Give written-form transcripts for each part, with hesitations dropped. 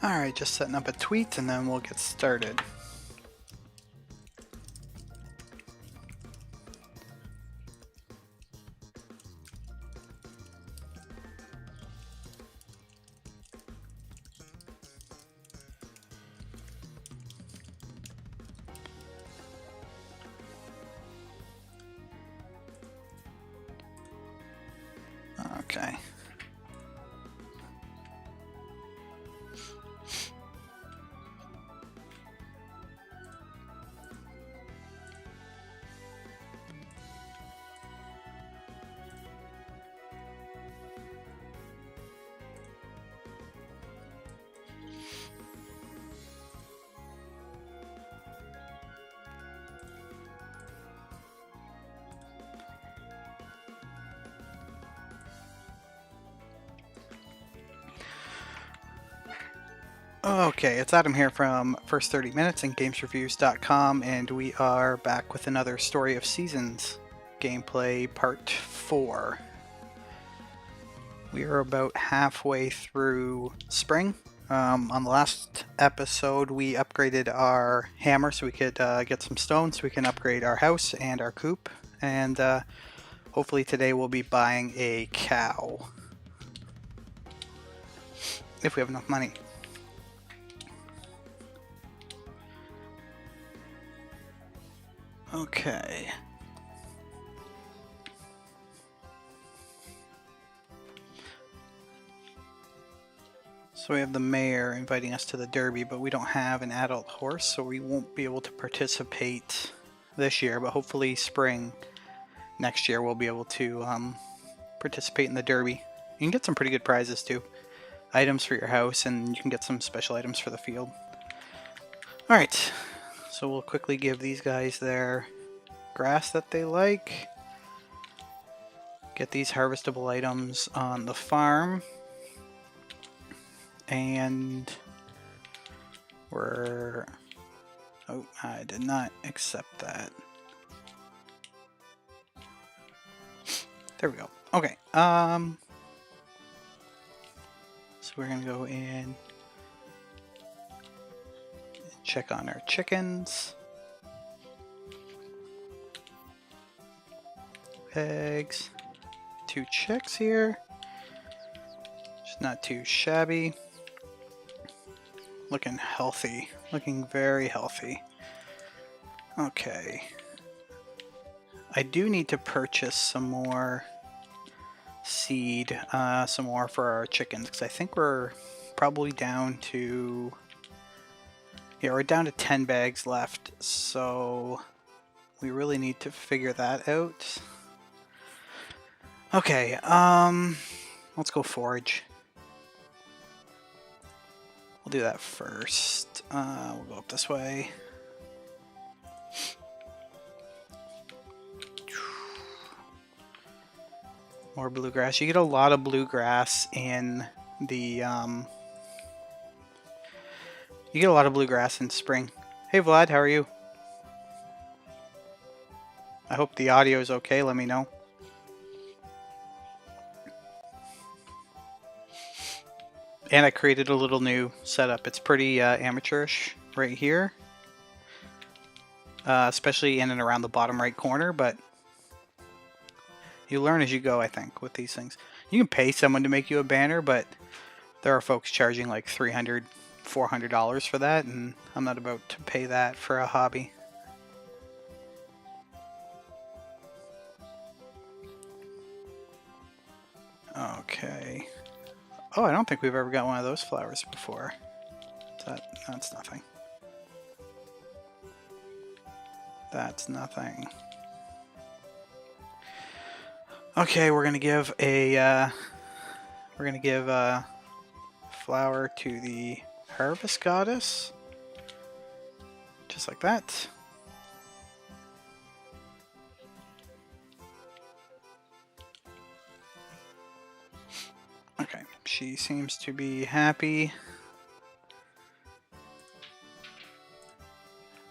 Alright, just setting up a tweet and then we'll get started. Okay. Okay, it's Adam here from First 30 Minutes and GamesReviews.com, and we are back with another Story of Seasons gameplay part 4. We are about halfway through spring. On the last episode, we upgraded our hammer so we could get some stone so we can upgrade our house and our coop, and hopefully today we'll be buying a cow. If we have enough money. Okay. So we have the mayor inviting us to the Derby, but we don't have an adult horse, so we won't be able to participate this year, but hopefully spring next year we'll be able to participate in the Derby. You can get some pretty good prizes too. Items for your house, and you can get some special items for the field. Alright, so we'll quickly give these guys their grass that they like. Get these harvestable items on the farm. And we're... Oh, I did not accept that. There we go. Okay, so we're gonna go in and check on our chickens. Eggs. 2 chicks here. Just not too shabby. Looking healthy. Looking very healthy. Okay. I do need to purchase some more seed, some more for our chickens, because I think we're probably down to... Yeah, we're down to 10 bags left, so we really need to figure that out. Okay, let's go forage. We'll do that first. We'll go up this way. More bluegrass. You get a lot of bluegrass in the, you get a lot of bluegrass in spring. Hey Vlad, how are you? I hope the audio is okay, let me know. And I created a little new setup. It's pretty amateurish right here. Especially in and around the bottom right corner, but you learn as you go, I think, with these things. You can pay someone to make you a banner, but there are folks charging like $300, $400 for that, and I'm not about to pay that for a hobby. Okay. Oh, I don't think we've ever got one of those flowers before. That's nothing. That's nothing. Okay, we're gonna give a flower to the harvest goddess, just like that. Okay, she seems to be happy.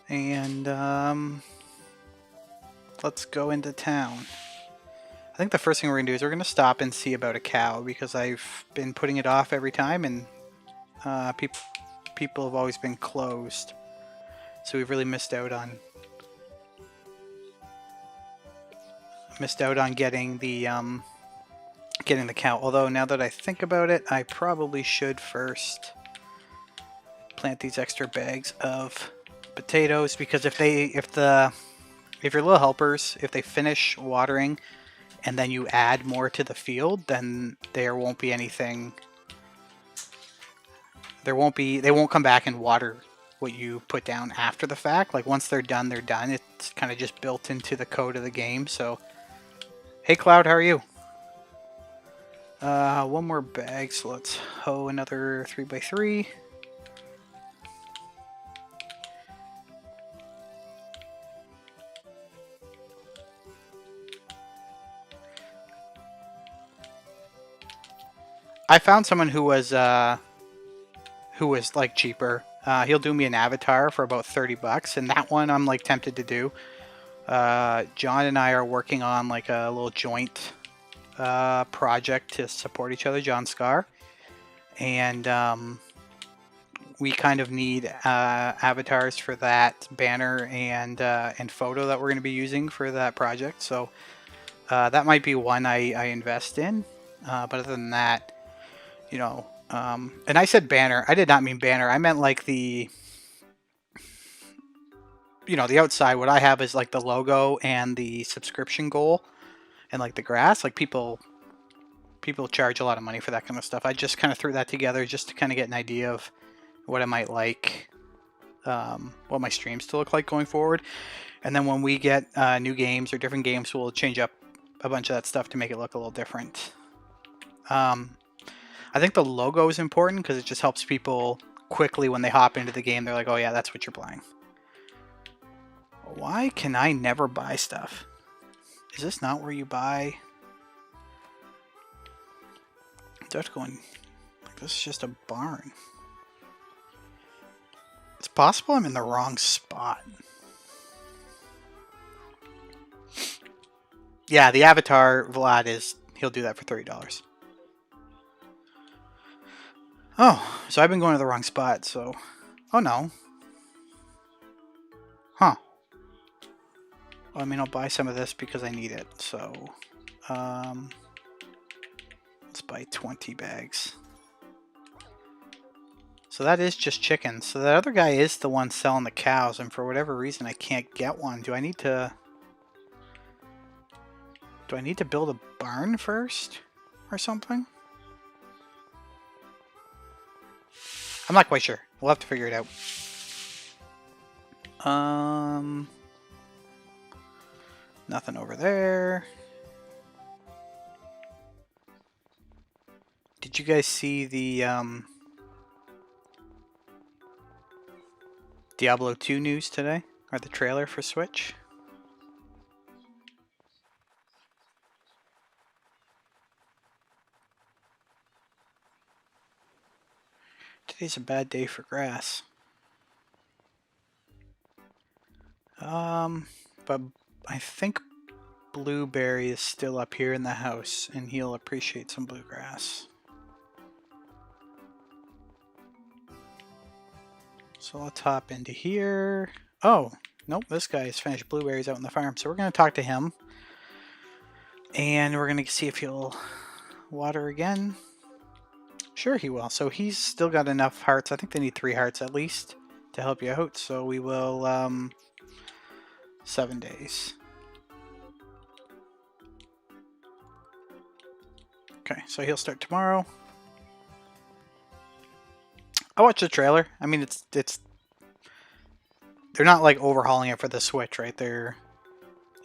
And let's go into town. I think the first thing we're gonna do is we're gonna stop and see about a cow, because I've been putting it off every time, and people have always been closed. So we've really missed out on getting the cow. Although now that I think about it, I probably should first plant these extra bags of potatoes, because if your little helpers, if they finish watering and then you add more to the field, then there won't be anything. They won't come back and water what you put down after the fact. Like once they're done, they're done. It's kind of just built into the code of the game. So, hey Cloud, how are you? One more bag, so let's hoe another 3x3. I found someone who was like cheaper. He'll do me an avatar for about 30 bucks, and that one I'm like tempted to do. John and I are working on like a little joint project to support each other, John Scar, and we kind of need avatars for that banner and photo that we're going to be using for that project. So that might be one I invest in. But other than that, you know, and I said banner. I did not mean banner. I meant like the, the outside. What I have is like the logo and the subscription goal, and like the grass. Like people charge a lot of money for that kind of stuff. I just kind of threw that together just to kind of get an idea of what I might like, what my streams to look like going forward. And then when we get new games or different games, we'll change up a bunch of that stuff to make it look a little different. I think the logo is important because it just helps people quickly when they hop into the game. They're like, oh yeah, that's what you're playing. Why can I never buy stuff? Is this not where you buy? That's going, like, this is just a barn. It's possible I'm in the wrong spot. Yeah, the avatar, Vlad, he'll do that for $30. Oh, so I've been going to the wrong spot, so... Oh, no. Huh. Well, I mean, I'll buy some of this because I need it, so... let's buy 20 bags. So that is just chickens. So the other guy is the one selling the cows, and for whatever reason I can't get one. Do I need to build a barn first? Or something? I'm not quite sure. We'll have to figure it out. Nothing over there. Did you guys see the Diablo 2 news today? Or the trailer for Switch? Today's a bad day for grass. But I think Blueberry is still up here in the house, and he'll appreciate some bluegrass. So let's hop into here. Oh, nope, this guy has finished blueberries out in the farm, so we're going to talk to him. And we're going to see if he'll water again. Sure he will. So he's still got enough hearts. I think they need 3 hearts at least to help you out. So we will, 7 days. Okay, so he'll start tomorrow. I watched the trailer. I mean, it's they're not like overhauling it for the Switch, right? They're,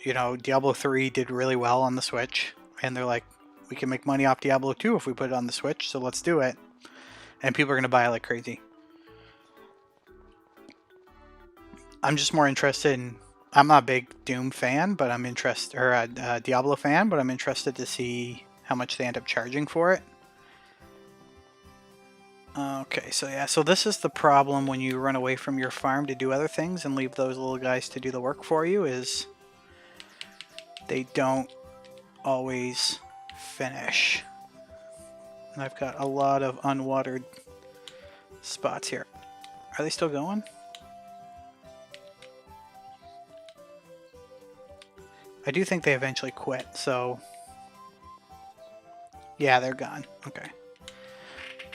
Diablo 3 did really well on the Switch, and they're like, we can make money off Diablo 2 if we put it on the Switch, so let's do it. And people are going to buy it like crazy. I'm just more interested in... I'm not a big Doom fan, but I'm interested... Or a Diablo fan, but I'm interested to see how much they end up charging for it. Okay, so yeah, so this is the problem when you run away from your farm to do other things and leave those little guys to do the work for you, is they don't always finish. And I've got a lot of unwatered spots here. Are they still going? I do think they eventually quit, so... Yeah, they're gone. Okay.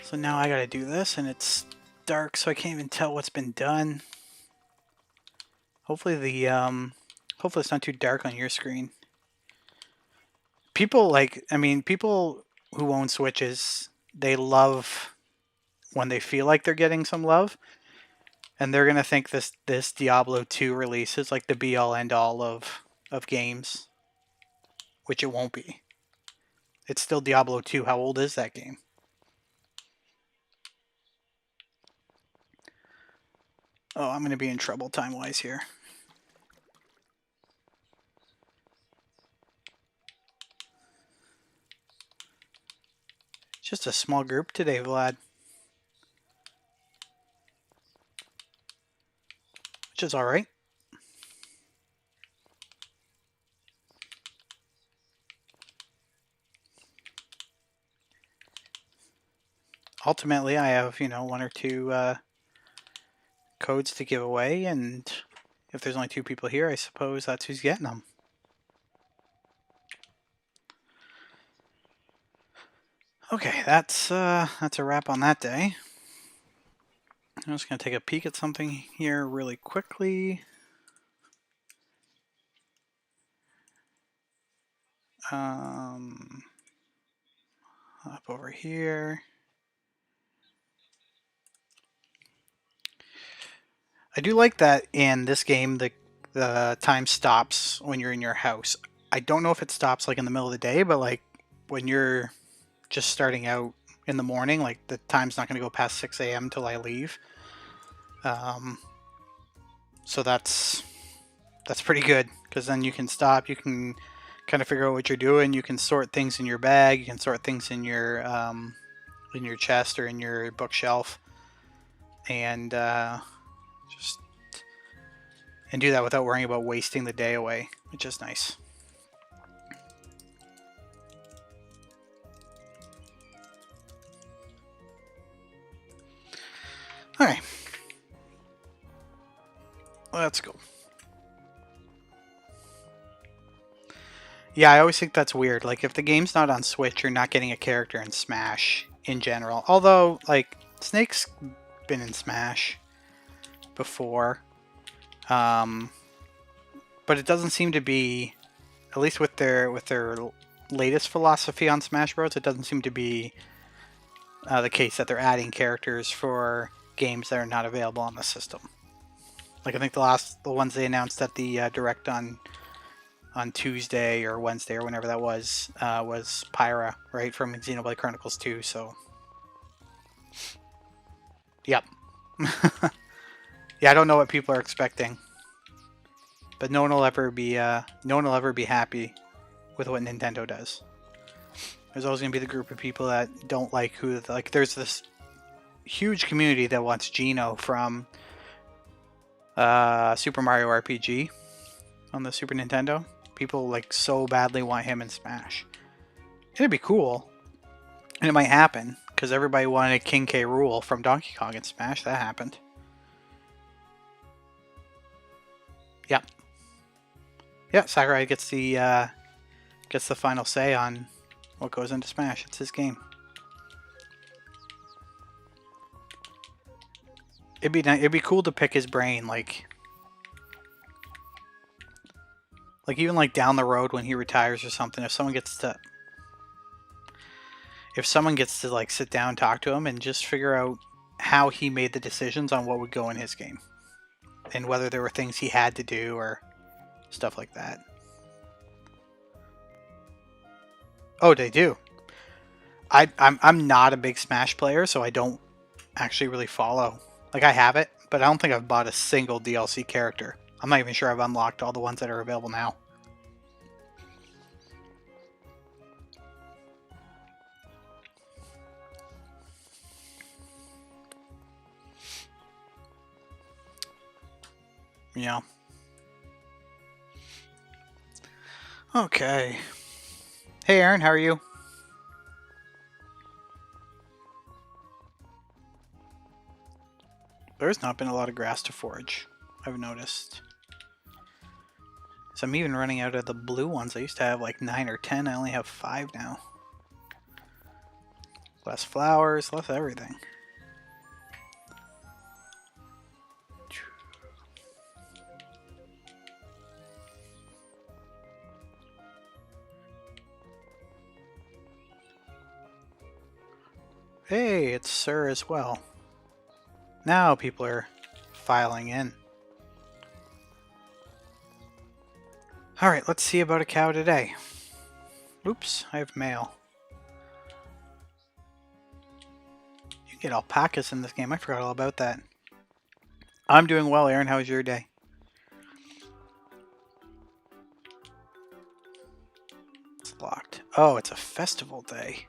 So now I gotta do this, and it's dark, so I can't even tell what's been done. Hopefully hopefully it's not too dark on your screen. People people who own Switches, they love when they feel like they're getting some love, and they're gonna think this Diablo 2 release is like the be all end all of games, which it won't be. It's still Diablo 2. How old is that game? Oh, I'm gonna be in trouble time-wise here. Just a small group today, Vlad. Which is alright. Ultimately, I have, one or two codes to give away, and if there's only 2 people here, I suppose that's who's getting them. Okay, that's a wrap on that day. I'm just going to take a peek at something here really quickly. Up over here. I do like that in this game the time stops when you're in your house. I don't know if it stops like in the middle of the day, but like when you're just starting out in the morning, like the time's not going to go past 6 a.m. till I leave. So that's pretty good, because then you can stop, you can kind of figure out what you're doing, you can sort things in your bag, you can sort things in your chest or in your bookshelf, and do that without worrying about wasting the day away, which is nice. Alright. Let's go. Yeah, I always think that's weird. Like, if the game's not on Switch, you're not getting a character in Smash in general. Although, like, Snake's been in Smash before. But it doesn't seem to be, at least with their latest philosophy on Smash Bros., it doesn't seem to be the case that they're adding characters for games that are not available on the system. Like, I think the ones they announced at the Direct on Tuesday or Wednesday or whenever that was Pyra, right, from Xenoblade Chronicles 2, so... Yep. Yeah, I don't know what people are expecting. But no one will ever be happy with what Nintendo does. There's always going to be the group of people that don't like there's this huge community that wants Geno from Super Mario RPG on the Super Nintendo. People like so badly want him in Smash. It'd be cool. And it might happen, because everybody wanted King K. Rool from Donkey Kong in Smash. That happened. Yep. Yeah, Sakurai gets the final say on what goes into Smash. It's his game. It'd be cool to pick his brain, like even like down the road when he retires or something. If someone gets to like sit down and talk to him and just figure out how he made the decisions on what would go in his game, and whether there were things he had to do or stuff like that. Oh, they do. I'm not a big Smash player, so I don't actually really follow. Like, I have it, but I don't think I've bought a single DLC character. I'm not even sure I've unlocked all the ones that are available now. Yeah. Okay. Hey, Aaron, how are you? There's not been a lot of grass to forage, I've noticed. So I'm even running out of the blue ones. I used to have like 9 or 10. I only have 5 now. Less flowers, less everything. Hey, it's Sir as well. Now people are filing in. Alright, let's see about a cow today. Oops, I have mail. You can get alpacas in this game. I forgot all about that. I'm doing well, Aaron. How was your day? It's locked. Oh, it's a festival day.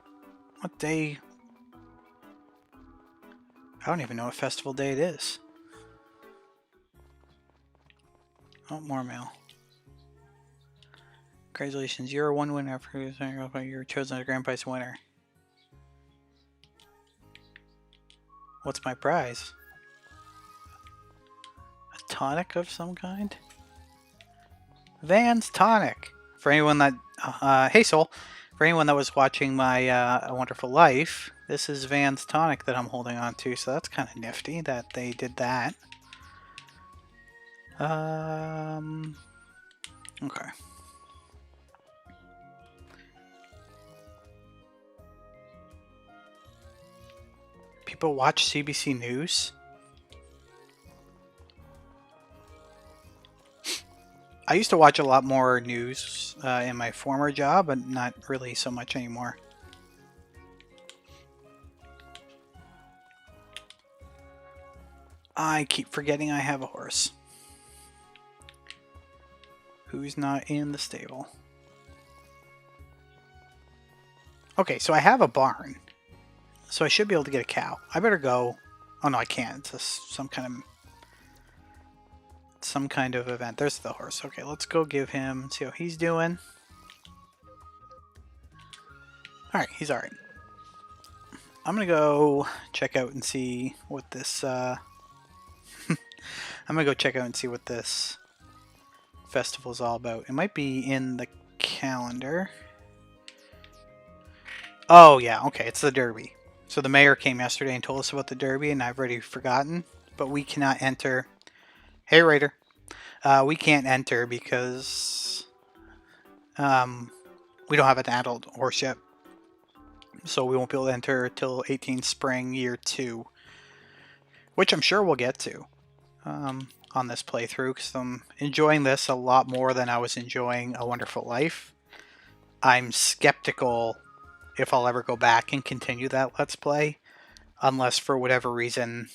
What day? I don't even know what festival day it is. Oh, more mail. Congratulations, you're one winner for you're chosen as a grand prize winner. What's my prize? A tonic of some kind? Van's Tonic! For anyone that, hey Soul, for anyone that was watching my A Wonderful Life, this is Van's Tonic that I'm holding on to, so that's kind of nifty that they did that. Okay. People watch CBC News? I used to watch a lot more news in my former job, but not really so much anymore. I keep forgetting I have a horse. Who's not in the stable? Okay, so I have a barn. So I should be able to get a cow. I better go. Oh no, I can't. It's some kind of event. There's the horse. Okay, let's go give him, see how he's doing. Alright, he's alright. I'm gonna go check out and see what this I'm gonna go check out and see what this festival is all about. It might be in the calendar. Oh yeah, okay, it's the Derby. So the mayor came yesterday and told us about the Derby, and I've already forgotten. But we cannot enter. Hey, Raider. We can't enter because we don't have an adult horse yet. So we won't be able to enter till 18 Spring Year 2. Which I'm sure we'll get to on this playthrough, because I'm enjoying this a lot more than I was enjoying A Wonderful Life. I'm skeptical if I'll ever go back and continue that Let's Play, unless for whatever reason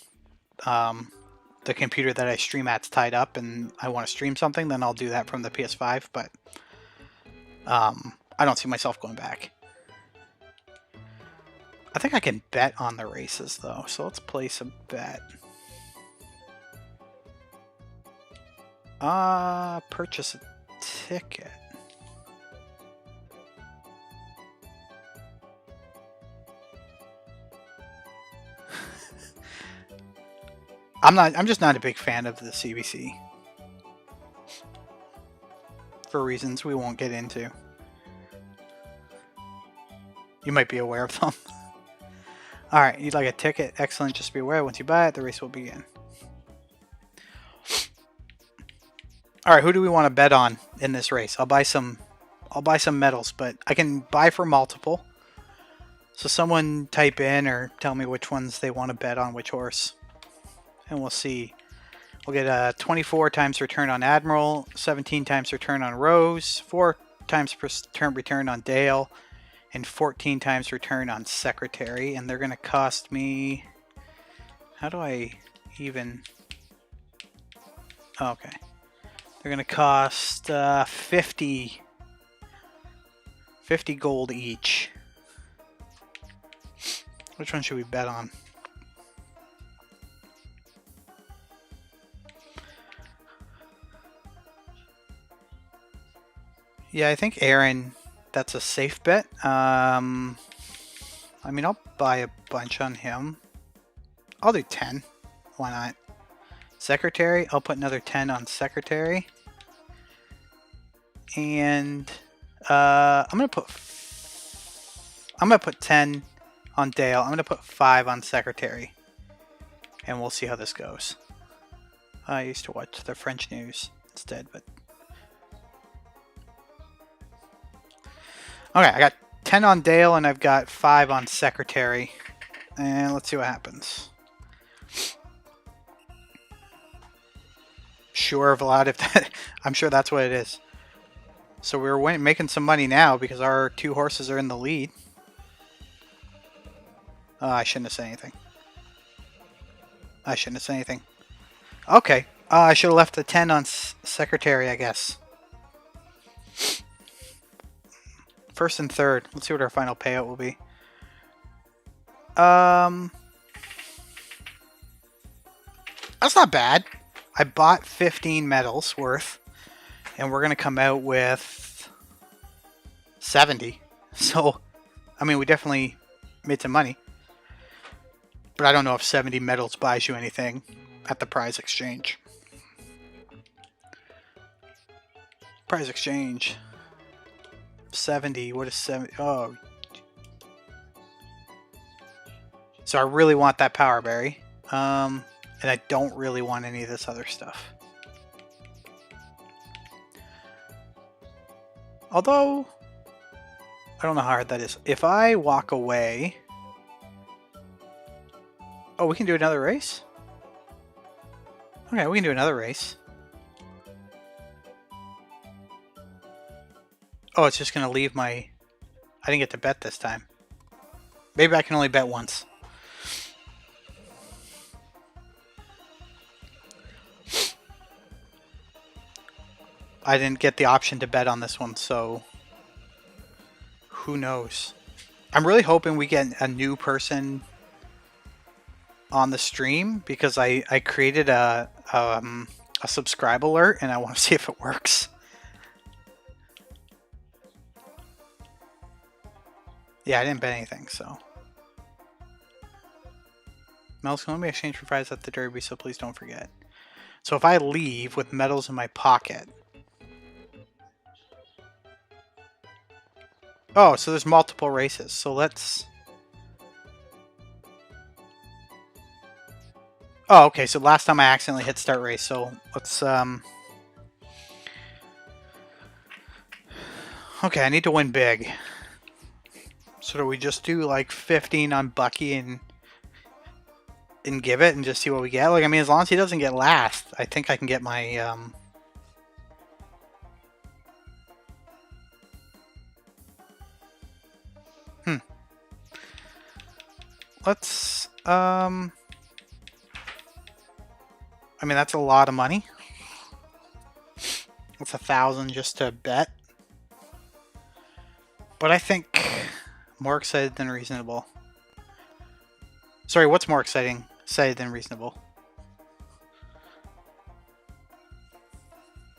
the computer that I stream at's tied up and I want to stream something, then I'll do that from the PS5, but I don't see myself going back. I think I can bet on the races though, so let's place a bet. Purchase a ticket. I'm just not a big fan of the CBC. For reasons we won't get into. You might be aware of them. Alright, you'd like a ticket? Excellent, just be aware, once you buy it, the race will begin. Alright, who do we want to bet on in this race? I'll buy some medals, but I can buy for multiple. So someone type in or tell me which ones they want to bet on which horse. And we'll see. We'll get a 24 times return on Admiral, 17 times return on Rose, 4 times return on Dale, and 14 times return on Secretary. And they're going to cost me... How do I even... Oh, okay. They're going to cost 50 gold each. Which one should we bet on? Yeah, I think Aaron, that's a safe bet. I mean, I'll buy a bunch on him. I'll do 10. Why not? Secretary, I'll put another 10 on Secretary. And I'm gonna put 10 on Dale. I'm gonna put 5 on Secretary. And we'll see how this goes. I used to watch the French news instead, but... Okay, I got 10 on Dale and I've got 5 on Secretary. And let's see what happens. Sure, Vlad, if that... I'm sure that's what it is. So we're making some money now because our 2 horses are in the lead. I shouldn't have said anything. Okay. I should have left the 10 on Secretary, I guess. First and third. Let's see what our final payout will be. That's not bad. I bought 15 medals worth. And we're going to come out with 70. So, I mean, we definitely made some money. But I don't know if 70 medals buys you anything at the prize exchange. Prize exchange. 70. What is 70? Oh. So I really want that power berry. And I don't really want any of this other stuff. Although, I don't know how hard that is. If I walk away... Oh, we can do another race? Okay, we can do another race. Oh, it's just going to leave my... I didn't get to bet this time. Maybe I can only bet once. I didn't get the option to bet on this one, so... Who knows? I'm really hoping we get a new person on the stream because I created a subscribe alert and I want to see if it works. Yeah, I didn't bet anything, so. Medals can only be exchanged for prizes at the Derby, so please don't forget. So if I leave with medals in my pocket. Oh, so there's multiple races. So let's... Oh, okay, so last time I accidentally hit start race, so let's... Okay, I need to win big. So do we just do like 15 on Bucky and give it and just see what we get? Like, I mean, as long as he doesn't get last, I think I can get my... Let's... I mean, that's a lot of money. That's 1,000 just to bet. But I think more excited than reasonable. Sorry, what's more exciting? Excited than reasonable.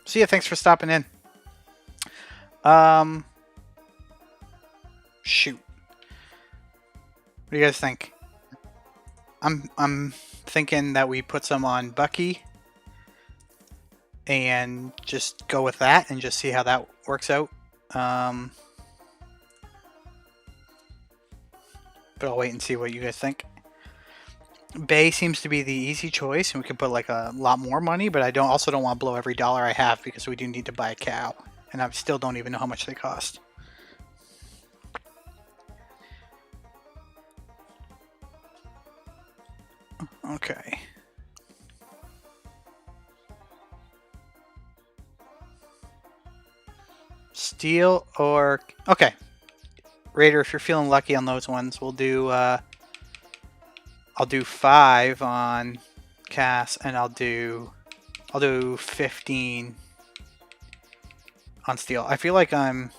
See ya, thanks for stopping in. Shoot. What do you guys think? I'm thinking that we put some on Bucky and just go with that and just see how that works out. But I'll wait and see what you guys think. Bay seems to be the easy choice, and we can put like a lot more money, but I also don't want to blow every dollar I have because we do need to buy a cow, and I still don't even know how much they cost. Okay. Steel or... Okay. Raider, if you're feeling lucky on those ones, we'll do... I'll do 5 on Cass, and I'll do 15 on Steel. I feel like I'm...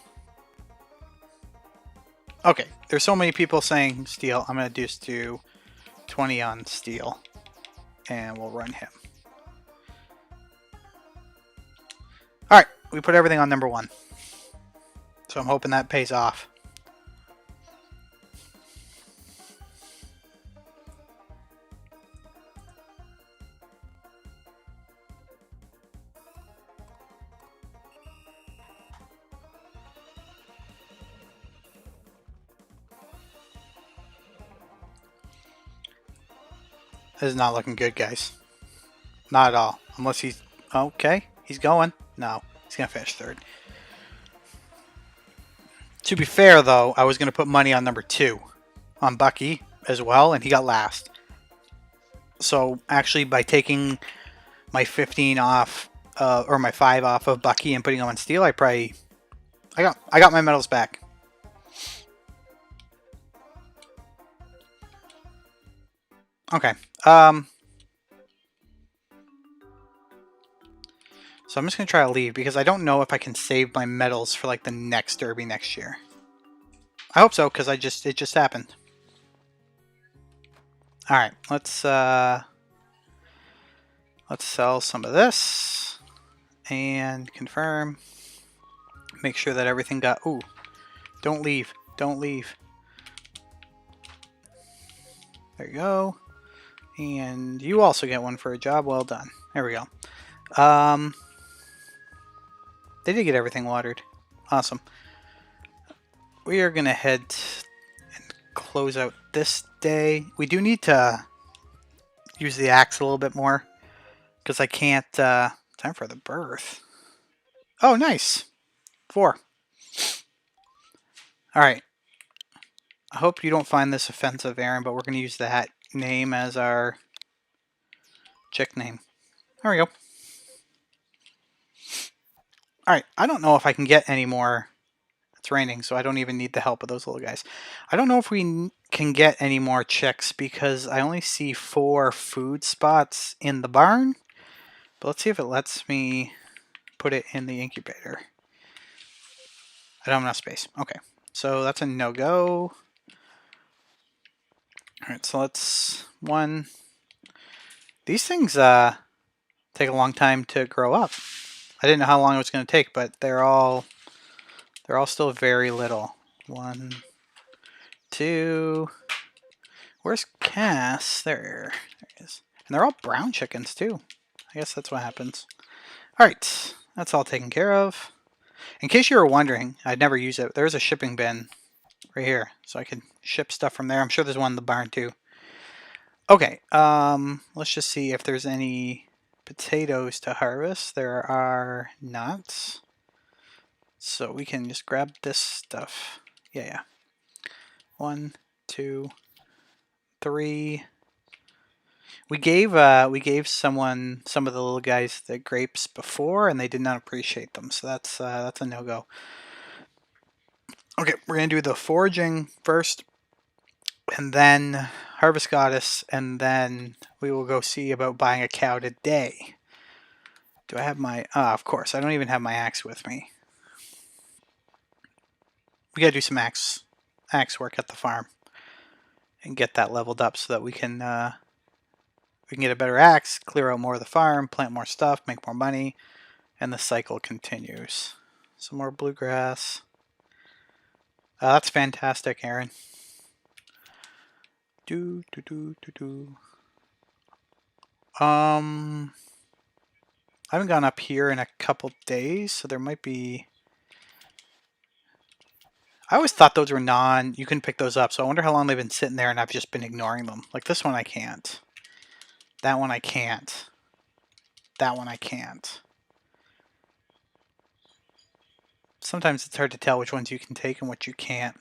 Okay, there's so many people saying Steel. I'm going to just do 20 on Steel, and we'll run him. Alright, we put everything on number 1. So I'm hoping that pays off. This is not looking good, guys. Not at all. Unless he's... Okay, he's going. No, he's going to finish third. To be fair, though, I was going to put money on number 2. On Bucky as well, and he got last. So, actually, by taking my 15 off, or my 5 off of Bucky and putting him on Steel, I got my medals back. Okay. So I'm just going to try to leave because I don't know if I can save my medals for like the next Derby next year. I hope so because it just happened. All right, let's sell some of this and confirm. Make sure that everything got... Ooh, don't leave. Don't leave. There you go. And you also get one for a job well done. There we go. They did get everything watered. Awesome. We are going to head and close out this day. We do need to use the axe a little bit more because I can't... time for the birth. Oh, nice. 4. Alright. I hope you don't find this offensive, Aaron, but we're going to use that name as our chick name. There we go. Alright, I don't know if I can get any more. It's raining, so I don't even need the help of those little guys. I don't know if we can get any more chicks because I only see 4 food spots in the barn. But let's see if it lets me put it in the incubator. I don't have enough space. Okay, so that's a no-go. Alright, so let's... 1. These things take a long time to grow up. I didn't know how long it was going to take, but they're all still very little. 1, 2. Where's Cass? There he is. And they're all brown chickens too. I guess that's what happens. Alright, that's all taken care of. In case you were wondering, I'd never use it. There's a shipping bin right here, so I can ship stuff from there. I'm sure there's one in the barn too. Okay, let's just see if there's any potatoes to harvest. There are not. So we can just grab this stuff. Yeah. 1, 2, 3. We gave someone some of the little guys the grapes before, and they did not appreciate them. So that's a no-go. Okay, we're gonna do the foraging first, and then Harvest Goddess, and then we will go see about buying a cow today. Do I have my... of course, I don't even have my axe with me. We gotta do some axe work at the farm and get that leveled up so that we can get a better axe, clear out more of the farm, plant more stuff, make more money, and the cycle continues. Some more bluegrass. That's fantastic, Aaron. I haven't gone up here in a couple days, so there might be... I always thought those were you can pick those up, so I wonder how long they've been sitting there and I've just been ignoring them. Like this one I can't. That one I can't. That one I can't. Sometimes it's hard to tell which ones you can take and what you can't.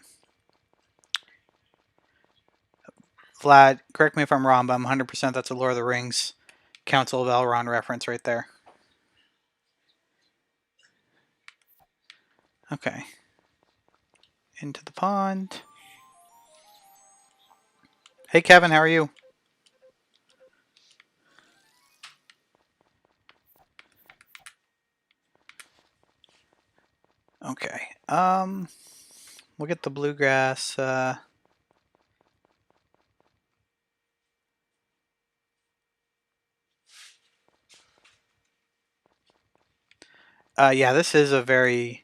Vlad, correct me if I'm wrong, but I'm 100% that's a Lord of the Rings Council of Elrond reference right there. Okay. Into the pond. Hey Kevin, how are you? Okay. We'll get the bluegrass. Yeah, this is a very...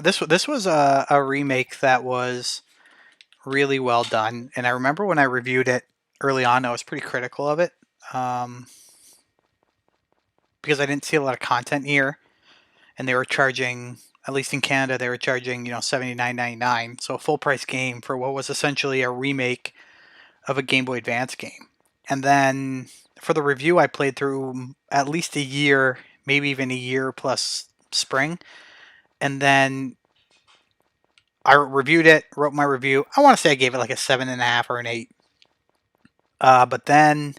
This was a remake that was really well done, and I remember when I reviewed it early on, I was pretty critical of it because I didn't see a lot of content here, and they were charging, at least in Canada, they were charging $79.99, so a full price game for what was essentially a remake of a Game Boy Advance game. And then for the review, I played through at least a year, maybe even a year plus spring. And then I reviewed it, wrote my review. I want to say I gave it like a 7.5 or an 8. But then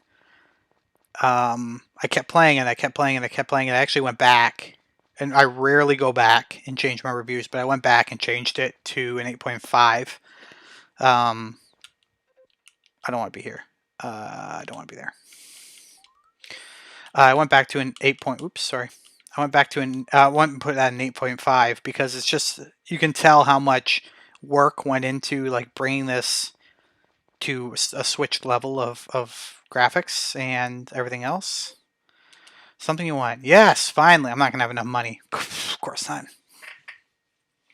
I kept playing it. I kept playing it. I kept playing it. I actually went back, and I rarely go back and change my reviews, but I went back and changed it to an 8.5. I don't want to be here. I don't want to be there. I went back to an 8 point. Oops, sorry. I went back to an. Went and put that in 8.5 because it's just, you can tell how much work went into like bringing this to a switched level of graphics and everything else. Something you want? Yes, finally. I'm not gonna have enough money. Of course not.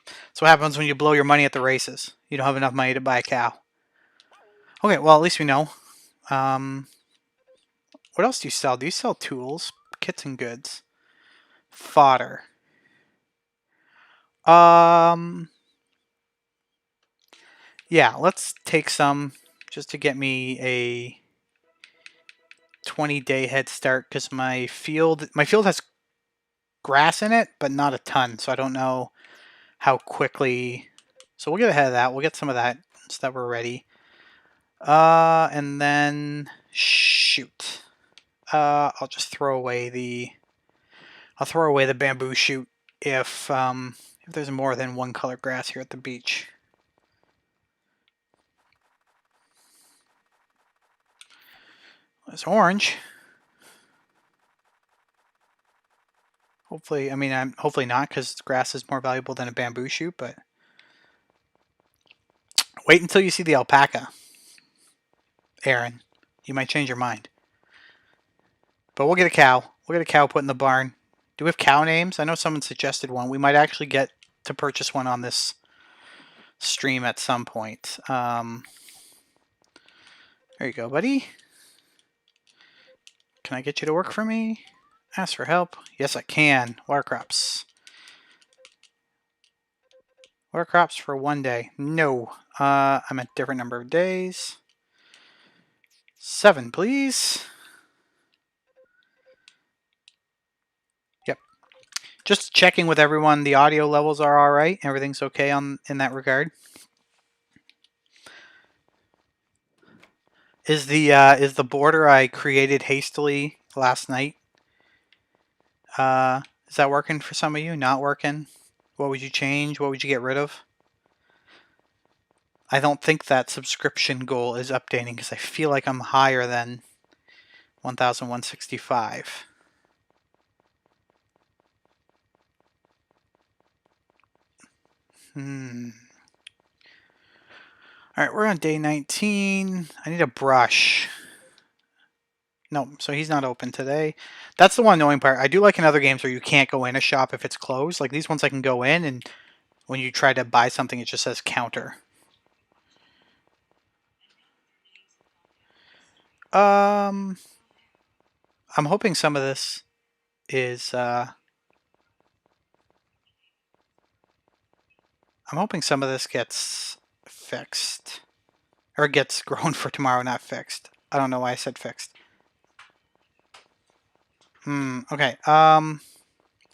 That's what happens when you blow your money at the races. You don't have enough money to buy a cow. Okay, well at least we know. What else do you sell? Do you sell tools, kits, and goods? Fodder. Yeah, let's take some just to get me a 20-day head start because my field has grass in it, but not a ton, so I don't know how quickly. So we'll get ahead of that. We'll get some of that so that we're ready. And then shoot. I'll just throw away the. I'll throw away the bamboo shoot if there's more than one color grass here at the beach. It's orange. Hopefully, I mean, I'm hopefully not because grass is more valuable than a bamboo shoot. But wait until you see the alpaca, Aaron. You might change your mind. But we'll get a cow. We'll get a cow put in the barn. Do we have cow names? I know someone suggested one. We might actually get to purchase one on this stream at some point. There you go, buddy. Can I get you to work for me? Ask for help. Yes, I can. Water crops. Water crops for 1 day. No. I'm a different number of days. 7, please. Yep. Just checking with everyone. The audio levels are all right. Everything's okay in that regard. Is the border I created hastily last night? Is that working for some of you? Not working? What would you change? What would you get rid of? I don't think that subscription goal is updating because I feel like I'm higher than 1,165. Alright, we're on day 19. I need a brush. No, so he's not open today. That's the one annoying part. I do like in other games where you can't go in a shop if it's closed. Like these ones I can go in, and when you try to buy something, it just says counter. I'm hoping some of this is I'm hoping some of this gets fixed. Or gets grown for tomorrow, not fixed. I don't know why I said fixed. Okay. I'm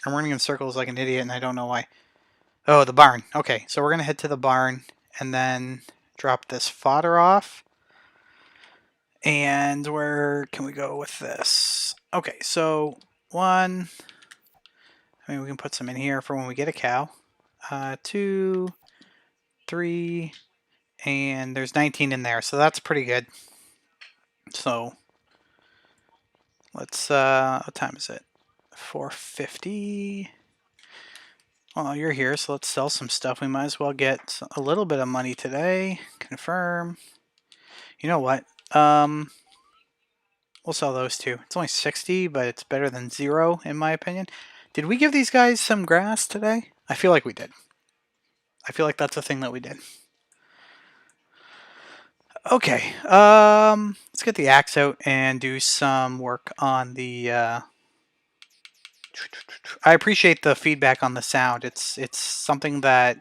running in circles like an idiot and I don't know why. Oh, the barn. Okay, so we're gonna head to the barn and then drop this fodder off. And where can we go with this? Okay, so 1. I mean, we can put some in here for when we get a cow. 2, 3, and there's 19 in there, so that's pretty good. So let's what time is it? 4:50. Well, you're here, so let's sell some stuff. We might as well get a little bit of money today. Confirm. You know what? We'll sell those two. It's only 60, but it's better than 0 in my opinion. Did we give these guys some grass today? I feel like we did. I feel like that's a thing that we did. Okay, let's get the axe out and do some work on the. I appreciate the feedback on the sound. It's something that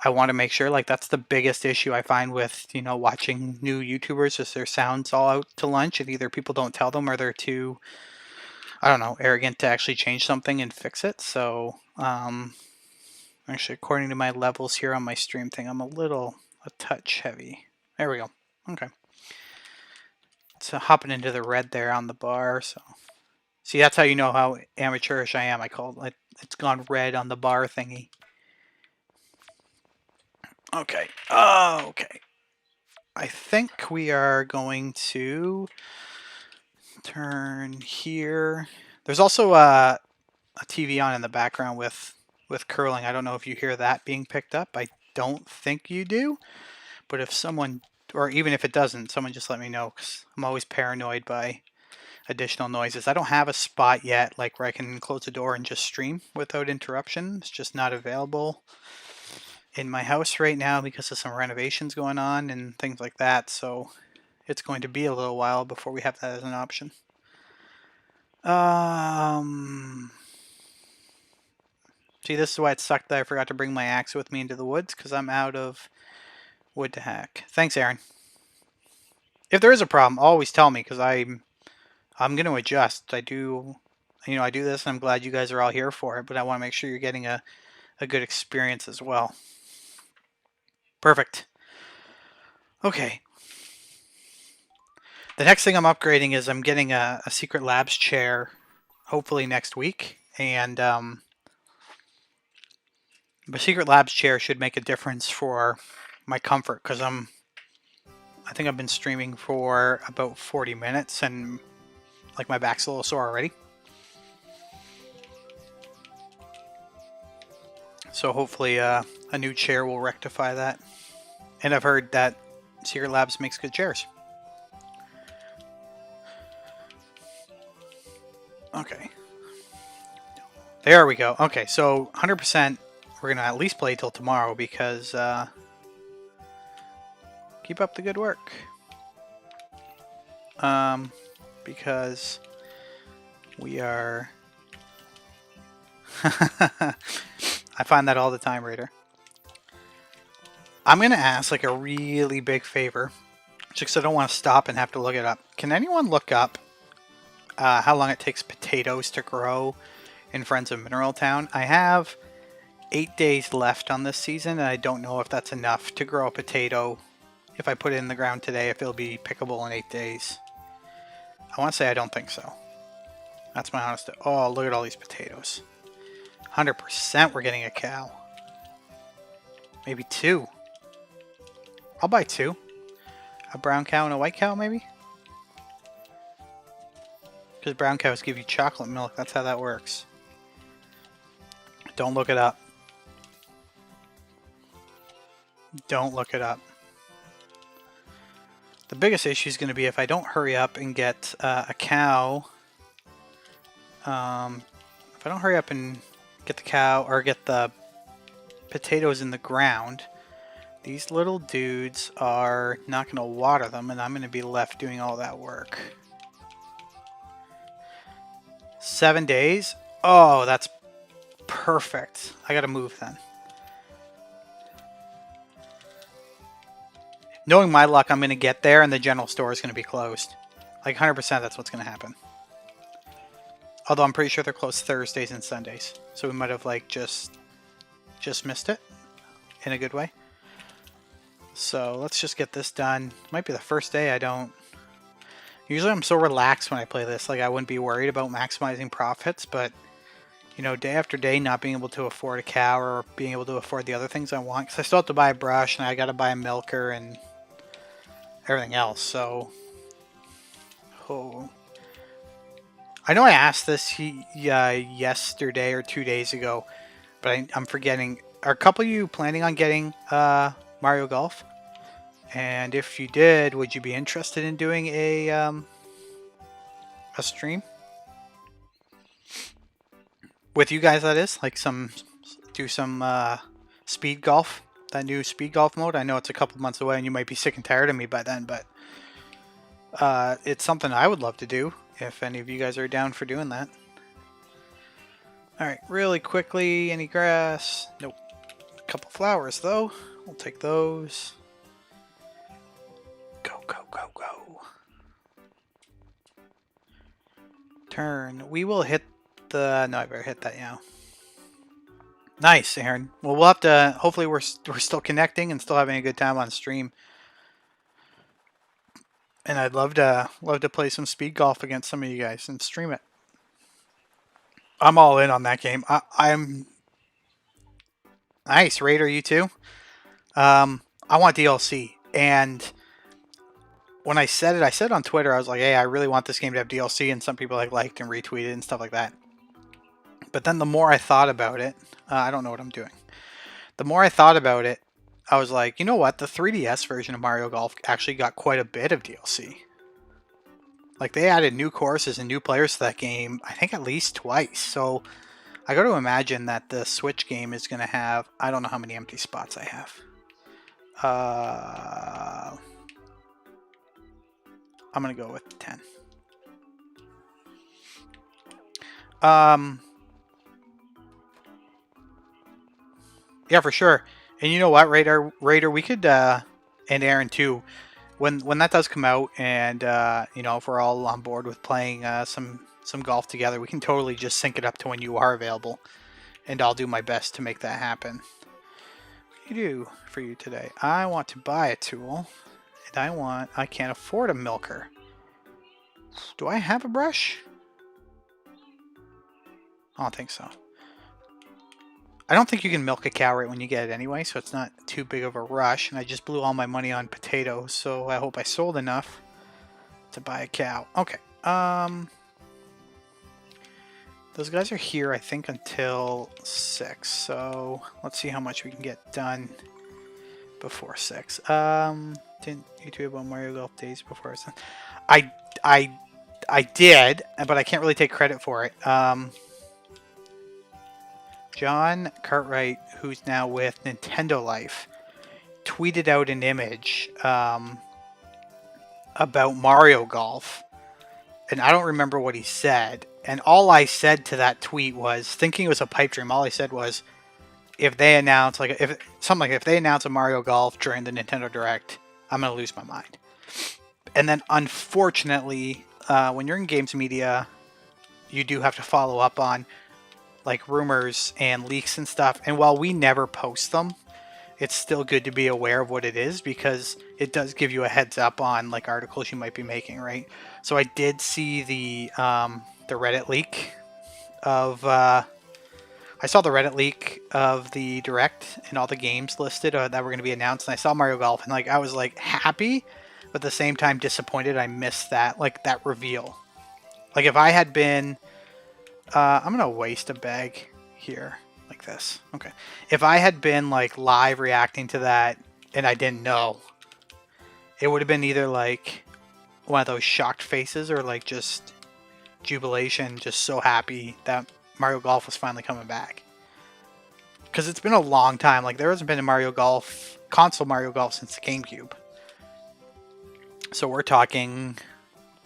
I want to make sure, like, that's the biggest issue I find with, you know, watching new YouTubers is their sound's all out to lunch, and either people don't tell them or they're too, I don't know, arrogant to actually change something and fix it. So, actually, according to my levels here on my stream thing, I'm a touch heavy. There we go. Okay. So hopping into the red there on the bar. So, see, that's how you know how amateurish I am. I call it, it's gone red on the bar thingy. Okay. Oh, okay. I think we are going to turn here. There's also a TV on in the background with curling. I don't know if you hear that being picked up. I don't think you do, but if someone, or even if it doesn't, someone just let me know, because I'm always paranoid by additional noises. I don't have a spot yet like where I can close the door and just stream without interruption. It's just not available in my house right now because of some renovations going on and things like that, so it's going to be a little while before we have that as an option. See, this is why it sucked that I forgot to bring my axe with me into the woods, because I'm out of wood to hack. Thanks, Aaron. If there is a problem, always tell me, because I'm going to adjust. I do this, and I'm glad you guys are all here for it, but I want to make sure you're getting a good experience as well. Perfect. Okay. The next thing I'm upgrading is I'm getting a Secret Labs chair, hopefully next week, and the Secret Labs chair should make a difference for my comfort, because I think I've been streaming for about 40 minutes and like my back's a little sore already. So hopefully a new chair will rectify that. And I've heard that Secret Labs makes good chairs. Okay. There we go. Okay, so 100% we're going to at least play till tomorrow because keep up the good work. Because we are... I find that all the time, Raider. I'm going to ask like a really big favor, just because I don't want to stop and have to look it up. Can anyone look up how long it takes potatoes to grow in Friends of Mineral Town? I have 8 days left on this season, and I don't know if that's enough to grow a potato. If I put it in the ground today, if it'll be pickable in 8 days. I want to say I don't think so. That's my honest... Oh, look at all these potatoes. 100% we're getting a cow. Maybe 2. I'll buy 2. A brown cow and a white cow, maybe? Because brown cows give you chocolate milk. That's how that works. Don't look it up. Don't look it up. The biggest issue is going to be if I don't hurry up and get a cow. If I don't hurry up and get the cow or get the potatoes in the ground, these little dudes are not going to water them, and I'm going to be left doing all that work. 7 days? Oh, that's perfect. I got to move then. Knowing my luck, I'm going to get there and the general store is going to be closed. Like 100% that's what's going to happen. Although I'm pretty sure they're closed Thursdays and Sundays. So we might have like just missed it in a good way. So let's just get this done. Might be the first day I don't... Usually I'm so relaxed when I play this. Like I wouldn't be worried about maximizing profits, but you know, day after day not being able to afford a cow or being able to afford the other things I want. Because I still have to buy a brush and I got to buy a milker and everything else. So... Oh... I know I asked this yesterday or 2 days ago, but I'm forgetting. Are a couple of you planning on getting Mario Golf? And if you did, would you be interested in doing a stream with you guys? That is like do some speed golf, that new speed golf mode. I know it's a couple months away, and you might be sick and tired of me by then, but it's something I would love to do. If any of you guys are down for doing that. Alright, really quickly, any grass? Nope. Couple flowers, though. We'll take those. Go, go, go, go. Turn. We will hit the... No, I better hit that now. Nice, Aaron. Well, we'll have to... Hopefully we're still connecting and still having a good time on stream. And I'd love to play some speed golf against some of you guys and stream it. I'm all in on that game. I'm... Nice, Raider, you too? I want DLC. And when I said it on Twitter, I was like, hey, I really want this game to have DLC, and some people liked and retweeted and stuff like that. But then the more I thought about it, I don't know what I'm doing. The more I thought about it, I was like, you know what? The 3DS version of Mario Golf actually got quite a bit of DLC. Like, they added new courses and new players to that game, I think at least twice. So I got to imagine that the Switch game is going to have... I don't know how many empty spots I have. I'm going to go with 10. Yeah, for sure. And you know what, Raider, we could, and Aaron too, when that does come out, and you know, if we're all on board with playing some golf together, we can totally just sync it up to when you are available, and I'll do my best to make that happen. What do you do for you today? I want to buy a tool, and I can't afford a milker. Do I have a brush? I don't think so. I don't think you can milk a cow right when you get it anyway, so it's not too big of a rush. And I just blew all my money on potatoes, so I hope I sold enough to buy a cow. Okay. Those guys are here, I think, until 6. So let's see how much we can get done before 6. Didn't YouTube about Mario Golf days before? I did, but I can't really take credit for it. John Cartwright, who's now with Nintendo Life, tweeted out an image about Mario Golf, and I don't remember what he said. And all I said to that tweet was, thinking it was a pipe dream, all I said was, if they announce if they announce a Mario Golf during the Nintendo Direct, I'm gonna lose my mind. And then, unfortunately, when you're in games media, you do have to follow up on like rumors and leaks and stuff. And while we never post them, it's still good to be aware of what it is, because it does give you a heads up on like articles you might be making, right? So I did see the Reddit leak of I saw the Reddit leak of the Direct and all the games listed that were going to be announced, and I saw Mario Golf, and like I was like happy, but at the same time disappointed I missed that reveal. Like if I had been I'm gonna waste a bag here like this. Okay. If I had been like live reacting to that and I didn't know, it would have been either like one of those shocked faces or like just jubilation, just so happy that Mario Golf was finally coming back. Because it's been a long time. Like there hasn't been a Mario Golf, console Mario Golf since the GameCube. So we're talking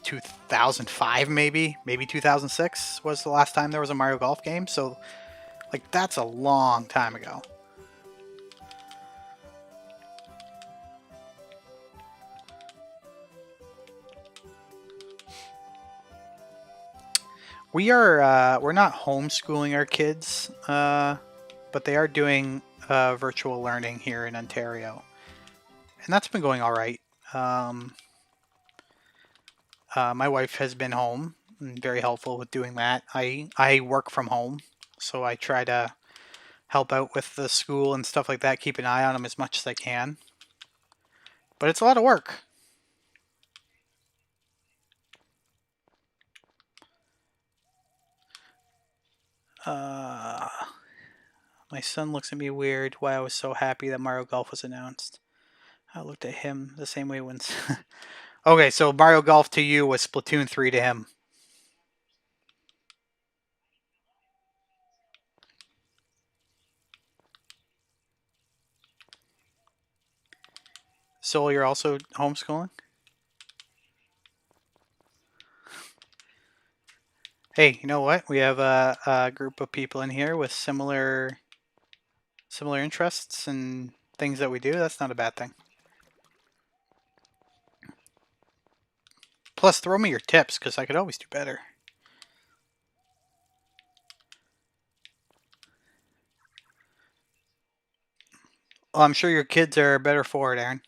2005 maybe 2006 was the last time there was a Mario Golf game, so like that's a long time ago. We're not homeschooling our kids, but they are doing virtual learning here in Ontario, and that's been going all right. My wife has been home and very helpful with doing that. I work from home, so I try to help out with the school and stuff like that, keep an eye on them as much as I can. But it's a lot of work. My son looks at me weird why I was so happy that Mario Golf was announced. I looked at him the same way when... Okay, so Mario Golf to you was Splatoon 3 to him. Soul, you're also homeschooling? Hey, you know what? We have a group of people in here with similar similar interests and things that we do, that's not a bad thing. Plus, throw me your tips, because I could always do better. Well, I'm sure your kids are better for it, Aaron.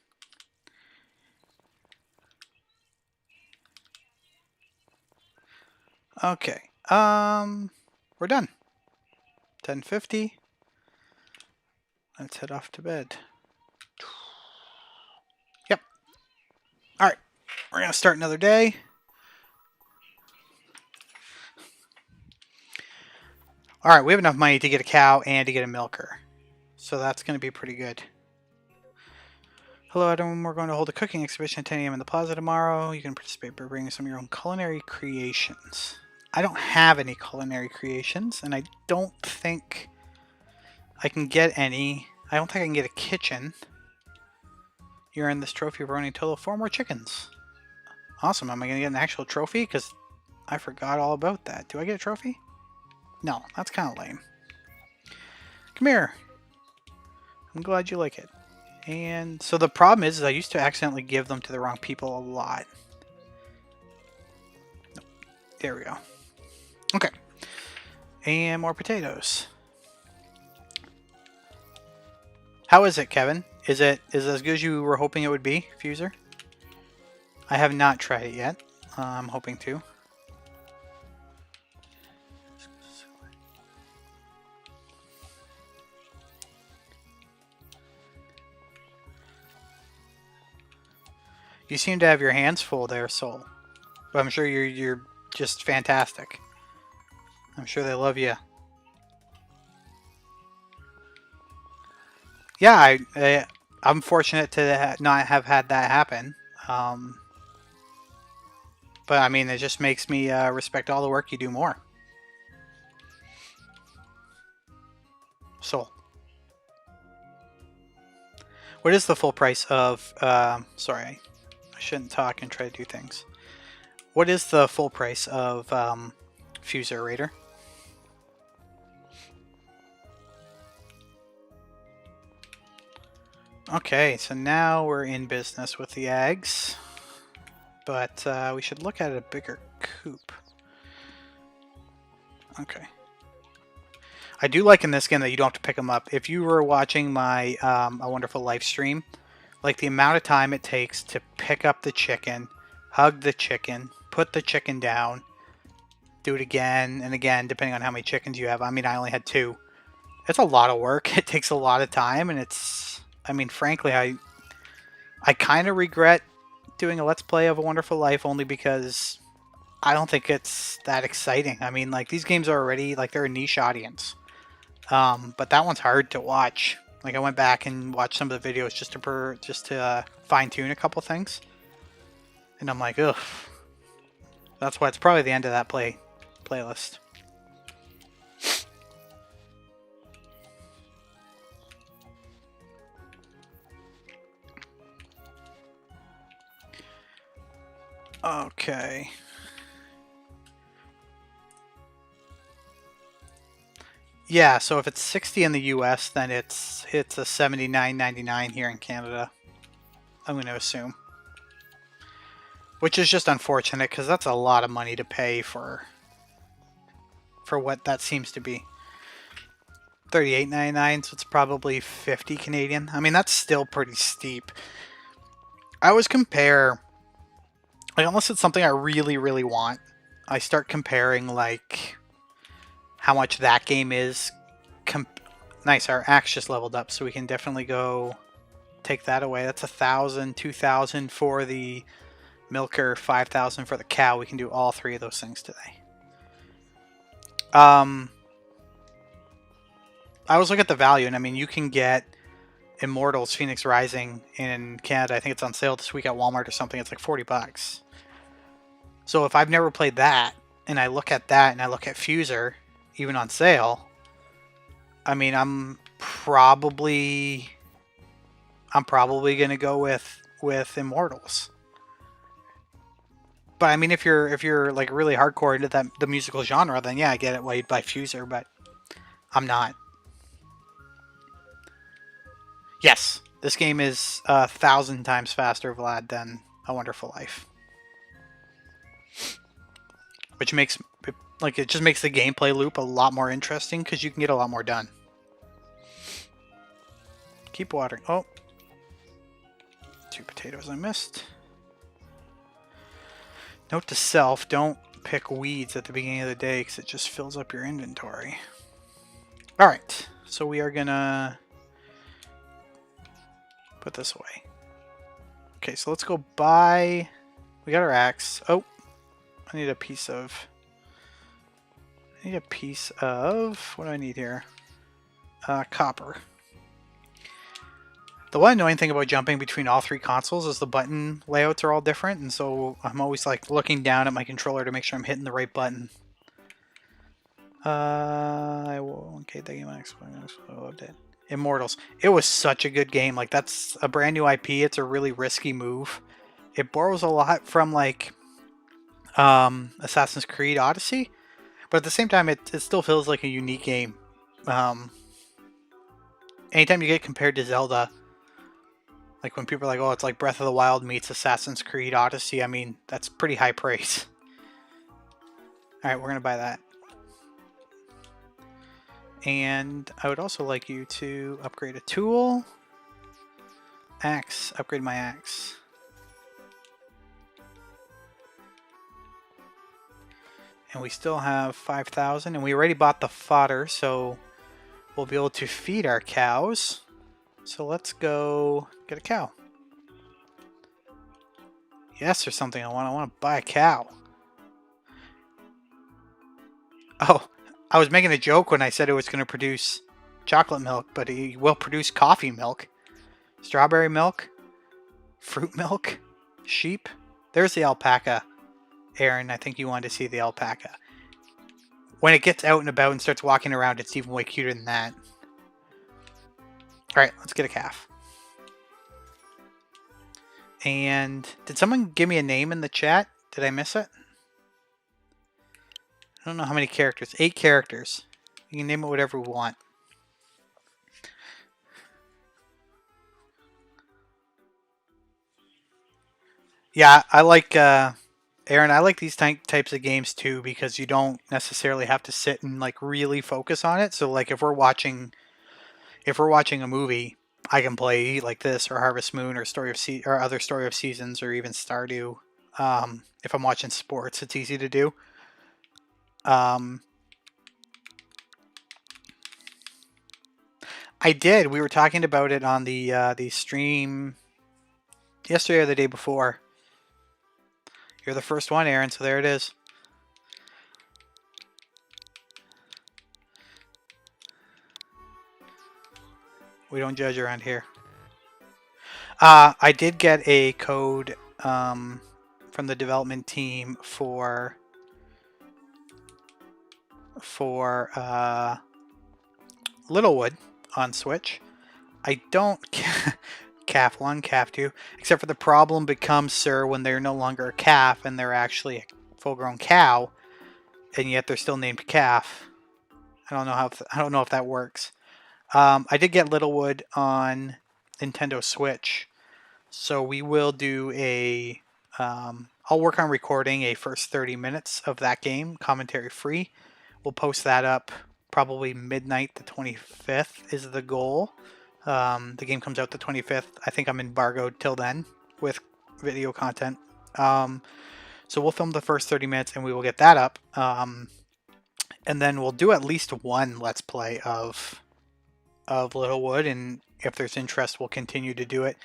Okay. We're done. 10:50. Let's head off to bed. Yep. All right. We're gonna start another day. All right. We have enough money to get a cow and to get a milker, so that's gonna be pretty good. Hello, Adam. We're going to hold a cooking exhibition at 10 a.m. in the plaza tomorrow. You can participate by bringing some of your own culinary creations. I don't have any culinary creations, and I don't think I can get any. I don't think I can get a kitchen. You earned this trophy for owning a total of 4 more chickens. Awesome. Am I going to get an actual trophy? Because I forgot all about that. Do I get a trophy? No, that's kind of lame. Come here. I'm glad you like it. And so the problem is I used to accidentally give them to the wrong people a lot. Nope. There we go. Okay. And more potatoes. How is it, Kevin? Is it as good as you were hoping it would be, Fuser? I have not tried it yet. I'm hoping to. You seem to have your hands full there, Soul. But I'm sure you're just fantastic. I'm sure they love you. Yeah, I'm fortunate to not have had that happen. But I mean, it just makes me respect all the work you do more. Soul. What is the full price of... sorry, I shouldn't talk and try to do things. What is the full price of Fuser Raider? Okay, so now we're in business with the eggs. But we should look at a bigger coop. Okay. I do like in this game that you don't have to pick them up. If you were watching my A Wonderful Life stream, like the amount of time it takes to pick up the chicken, hug the chicken, put the chicken down, do it again and again, depending on how many chickens you have. I mean, I only had 2. It's a lot of work. It takes a lot of time, and it's... I mean, frankly, I kind of regret doing a Let's Play of A Wonderful Life only because I don't think it's that exciting. I mean, like, these games are already, like, they're a niche audience. But that one's hard to watch. Like, I went back and watched some of the videos just to fine-tune a couple things. And I'm like, ugh. That's why it's probably the end of that playlist. Okay. Yeah, so if it's 60 in the US, then it's a $79.99 here in Canada. I'm going to assume. Which is just unfortunate because that's a lot of money to pay for what that seems to be. $38.99, so it's probably 50 Canadian. I mean, that's still pretty steep. I always compare, like, unless it's something I really, really want, I start comparing, like, how much that game is. Nice, our axe just leveled up, so we can definitely go take that away. That's 1,000, 2,000 for the milker, 5,000 for the cow. We can do all 3 of those things today. I always look at the value, and I mean, you can get Immortals Phoenix Rising in Canada. I think it's on sale this week at Walmart or something. It's like $40. So if I've never played that, and I look at that, and I look at Fuser, even on sale, I mean, I'm probably gonna go with Immortals. But I mean, if you're like really hardcore into the musical genre, then yeah, I get it why you'd buy Fuser, but I'm not. Yes, this game is 1,000 times faster, Vlad, than A Wonderful Life. Which makes, it just makes the gameplay loop a lot more interesting because you can get a lot more done. Keep watering. Oh. 2 potatoes I missed. Note to self, don't pick weeds at the beginning of the day because it just fills up your inventory. Alright, so we are gonna put this away. Okay, so let's go buy... We got our axe. Oh, I need a piece of... What do I need here? Copper. The one annoying thing about jumping between all 3 consoles is the button layouts are all different, and so I'm always like looking down at my controller to make sure I'm hitting the right button. Okay, the game I loved it. Immortals. It was such a good game. Like, that's a brand new IP. It's a really risky move. It borrows a lot from like Assassin's Creed Odyssey, but at the same time, it still feels like a unique game. Anytime you get compared to Zelda, like when people are like, oh, it's like Breath of the Wild meets Assassin's Creed Odyssey, I mean, that's pretty high praise. Alright, we're going to buy that. And I would also like you to upgrade a tool. Axe, upgrade my axe. And we still have 5,000, and we already bought the fodder, so we'll be able to feed our cows. So let's go get a cow. Yes, there's something I want to buy a cow. Oh, I was making a joke when I said it was going to produce chocolate milk, but it will produce coffee milk. Strawberry milk. Fruit milk. Sheep. There's the alpaca. Aaron, I think you wanted to see the alpaca. When it gets out and about and starts walking around, it's even way cuter than that. Alright, let's get a calf. And did someone give me a name in the chat? Did I miss it? I don't know how many characters. 8 characters. You can name it whatever we want. Yeah, I like... Aaron, I like these types of games too because you don't necessarily have to sit and like really focus on it. So like if we're watching a movie, I can play like this or Harvest Moon or other Story of Seasons or even Stardew. If I'm watching sports, it's easy to do. I did. We were talking about it on the stream yesterday or the day before. You're the first one, Aaron, so there it is. We don't judge around here. I did get a code from the development team for Littlewood on Switch. I don't... Calf 1, Calf 2, except for the problem becomes, sir, when they're no longer a calf and they're actually a full-grown cow, and yet they're still named Calf. I don't know if that works. I did get Littlewood on Nintendo Switch, so we will do a... I'll work on recording a first 30 minutes of that game, commentary free. We'll post that up probably midnight the 25th is the goal. The game comes out the 25th. I think I'm embargoed till then with video content. So we'll film the first 30 minutes and we will get that up. And then we'll do at least one Let's Play of Littlewood, and if there's interest, we'll continue to do it.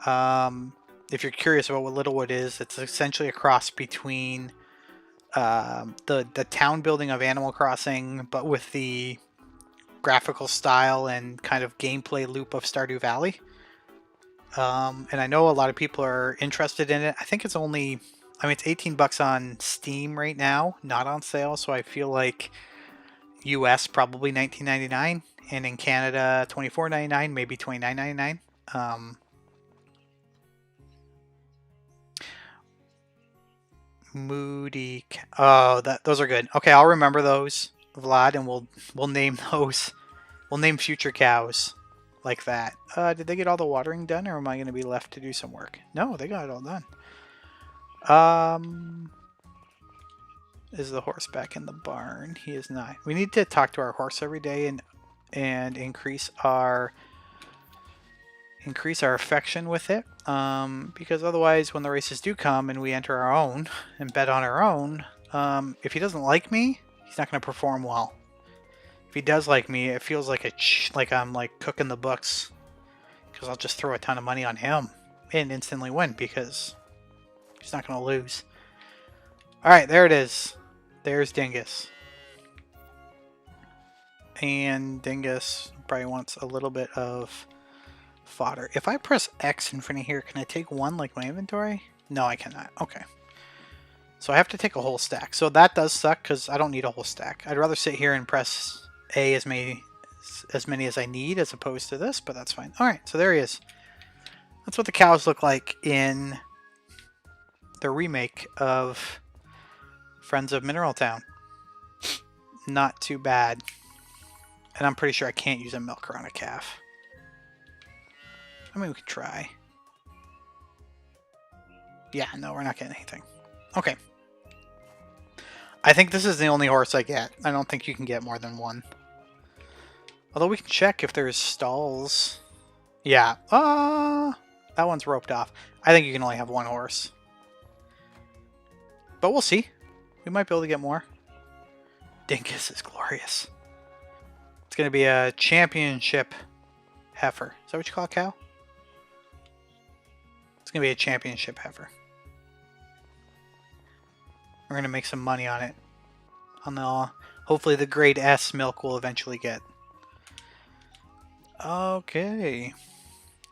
If you're curious about what Littlewood is, it's essentially a cross between the town building of Animal Crossing, but with the graphical style and kind of gameplay loop of Stardew Valley. And I know a lot of people are interested in it. I think it's only... I mean, it's $18 on Steam right now, not on sale, so I feel like US probably $19.99, and in Canada $24.99, maybe $29.99. Moody... Oh, those are good. Okay, I'll remember those, Vlad, and we'll name those. We'll name future cows like that. Did they get all the watering done, or am I going to be left to do some work? No, they got it all done. Is the horse back in the barn? He is not. We need to talk to our horse every day and increase our affection with it. Because otherwise, when the races do come and we enter our own and bet on our own, if he doesn't like me, he's not going to perform well. If he does like me, it feels like I'm like cooking the books, because I'll just throw a ton of money on him and instantly win because he's not going to lose. All right, there it is. There's Dingus. And Dingus probably wants a little bit of fodder. If I press X in front of here, can I take one like my inventory? No, I cannot. Okay. So I have to take a whole stack. So that does suck because I don't need a whole stack. I'd rather sit here and press A as many as I need as opposed to this, but that's fine. All right, so there he is. That's what the cows look like in the remake of Friends of Mineral Town. Not too bad. And I'm pretty sure I can't use a milker on a calf. I mean, we could try. Yeah, no, we're not getting anything. Okay. I think this is the only horse I get. I don't think you can get more than one. Although we can check if there's stalls. Yeah. That one's roped off. I think you can only have one horse. But we'll see. We might be able to get more. Dingus is glorious. It's going to be a championship heifer. Is that what you call a cow? It's going to be a championship heifer. We're going to make some money on it. Hopefully the grade S milk will eventually get. Okay.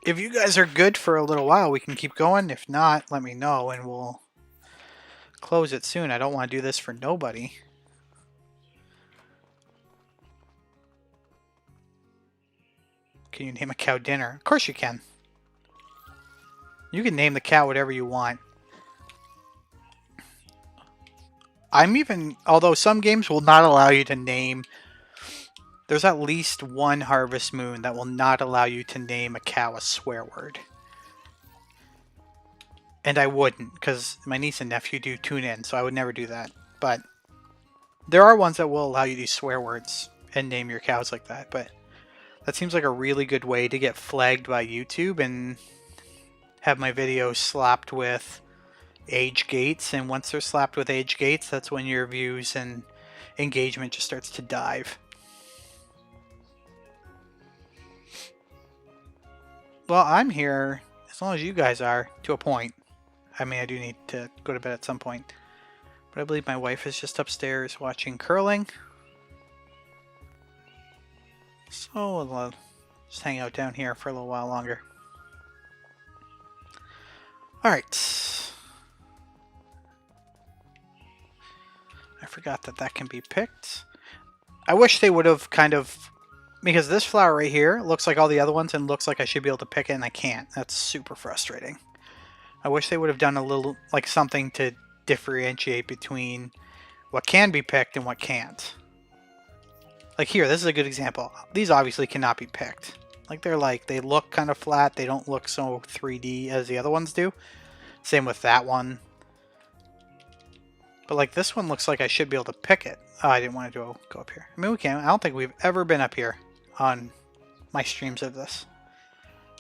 If you guys are good for a little while, we can keep going. If not, let me know and we'll close it soon. I don't want to do this for nobody. Can you name a cow dinner? Of course you can. You can name the cow whatever you want. Although some games will not allow you to name, there's at least one Harvest Moon that will not allow you to name a cow a swear word. And I wouldn't, because my niece and nephew do tune in, so I would never do that. But there are ones that will allow you to use swear words and name your cows like that, but that seems like a really good way to get flagged by YouTube and have my videos slapped with age gates, and once they're slapped with age gates, that's when your views and engagement just starts to dive. Well, I'm here as long as you guys are, to a point. I mean, I do need to go to bed at some point. But I believe my wife is just upstairs watching curling. So we'll just hang out down here for a little while longer. Alright. I forgot that can be picked. I wish they would have kind of... Because this flower right here looks like all the other ones and looks like I should be able to pick it and I can't. That's super frustrating. I wish they would have done a little, like something to differentiate between what can be picked and what can't. Like here, this is a good example. These obviously cannot be picked. Like they look kind of flat. They don't look so 3D as the other ones do. Same with that one. But like this one looks like I should be able to pick it. Oh, I didn't want to go up here. I mean, we can. I don't think we've ever been up here on my streams of this.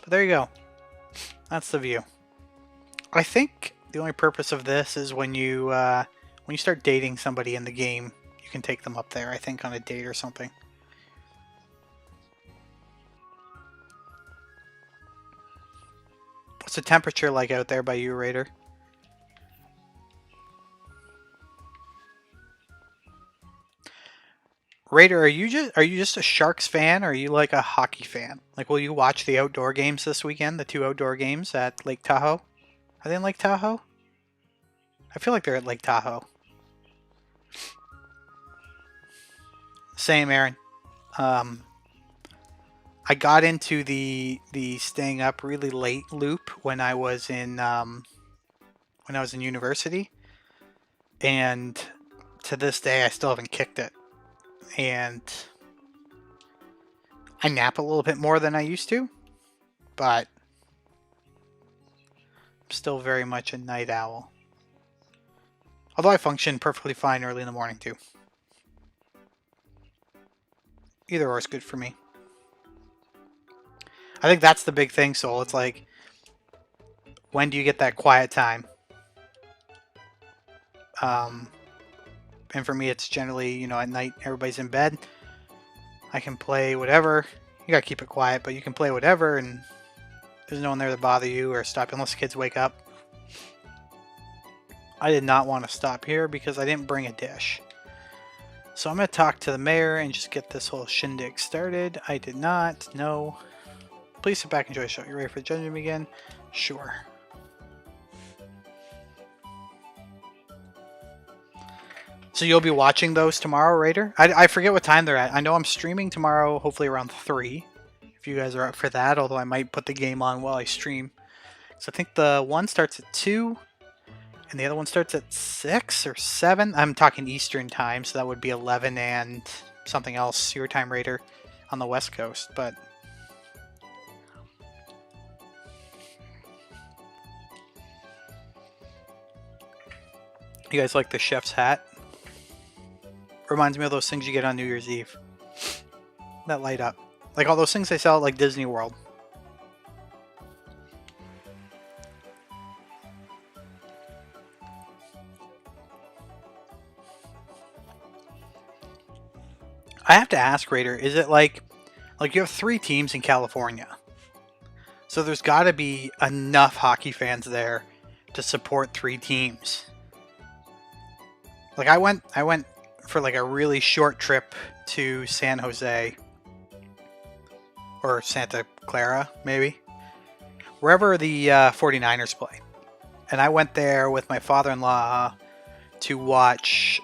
But there you go. That's the view. I think the only purpose of this is when you start dating somebody in the game, you can take them up there, I think, on a date or something. What's the temperature like out there by you, Raider? Raider, are you just a Sharks fan, or are you like a hockey fan? Like, will you watch the outdoor games this weekend? The 2 outdoor games at Lake Tahoe? Are they in Lake Tahoe? I feel like they're at Lake Tahoe. Same, Aaron. I got into the staying up really late loop when I was in university, and to this day I still haven't kicked it. And I nap a little bit more than I used to, but I'm still very much a night owl. Although I function perfectly fine early in the morning too. Either or is good for me. I think that's the big thing, Soul. It's like, when do you get that quiet time? And for me, it's generally, you know, at night, everybody's in bed. I can play whatever. You gotta keep it quiet, but you can play whatever, and there's no one there to bother you or stop you unless the kids wake up. I did not want to stop here because I didn't bring a dish. So I'm going to talk to the mayor and just get this whole shindig started. I did not. No. Please sit back and enjoy the show. You ready for the judgment again? Sure. So you'll be watching those tomorrow, Raider? I forget what time they're at. I know I'm streaming tomorrow, hopefully around 3. If you guys are up for that, although I might put the game on while I stream. So I think the one starts at 2. And the other one starts at 6 or 7. I'm talking Eastern time, so that would be 11 and something else, your time, Raider, on the West Coast. But you guys like the chef's hat? Reminds me of those things you get on New Year's Eve that light up. Like all those things they sell at like Disney World. I have to ask, Raider, is it like you have 3 teams in California? So there's got to be enough hockey fans there to support 3 teams. Like I went for like a really short trip to San Jose or Santa Clara, maybe, wherever the 49ers play. And I went there with my father-in-law to watch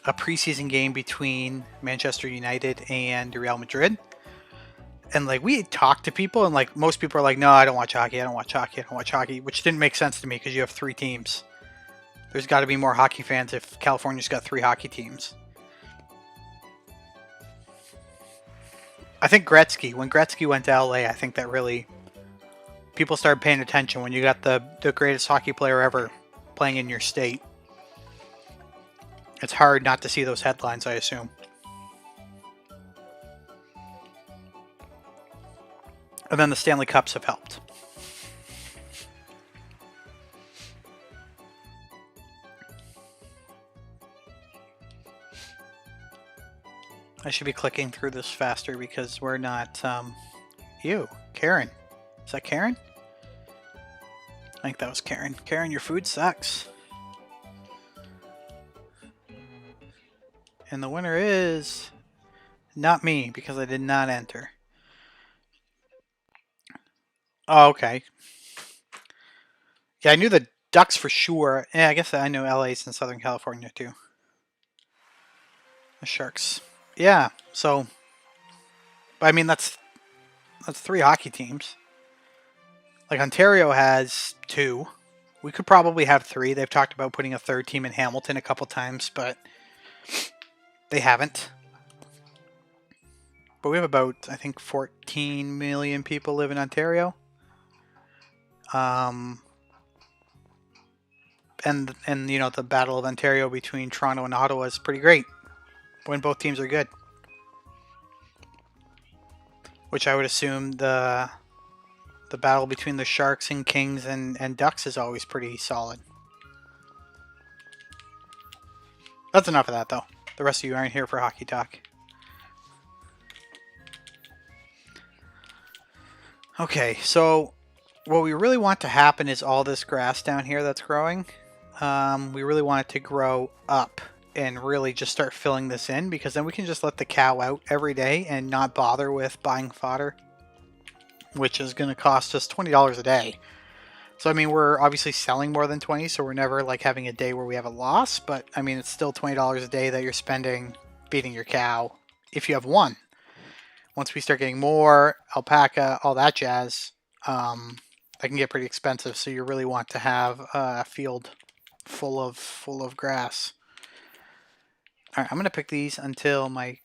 a preseason game between Manchester United and Real Madrid. And like we talked to people, and like most people are like, no, I don't watch hockey, I don't watch hockey, I don't watch hockey, which didn't make sense to me because you have 3 teams. There's got to be more hockey fans if California's got 3 hockey teams. I think Gretzky, when Gretzky went to LA, I think that really people started paying attention when you got the greatest hockey player ever playing in your state. It's hard not to see those headlines, I assume. And then the Stanley Cups have helped. I should be clicking through this faster because we're not... Ew, Karen. Is that Karen? I think that was Karen. Karen, your food sucks. And the winner is... not me, because I did not enter. Oh, okay. Yeah, I knew the Ducks for sure. Yeah, I guess I know LA's in Southern California too. The Sharks. Yeah, so... I mean, that's 3 hockey teams. Like, Ontario has 2. We could probably have 3. They've talked about putting a 3rd team in Hamilton a couple times, but they haven't. But we have about, I think, 14 million people live in Ontario. And you know, the Battle of Ontario between Toronto and Ottawa is pretty great when both teams are good. Which I would assume the battle between the Sharks and Kings and Ducks is always pretty solid. That's enough of that, though. The rest of you aren't here for hockey talk. Okay, so what we really want to happen is all this grass down here that's growing. We really want it to grow up and really just start filling this in, because then we can just let the cow out every day and not bother with buying fodder, which is going to cost us $20 a day. So I mean, we're obviously selling more than 20, so we're never like having a day where we have a loss, but I mean, it's still $20 a day that you're spending feeding your cow if you have one. Once we start getting more, alpaca, all that jazz, that can get pretty expensive, so you really want to have a field full of grass. Alright, I'm going to pick these until my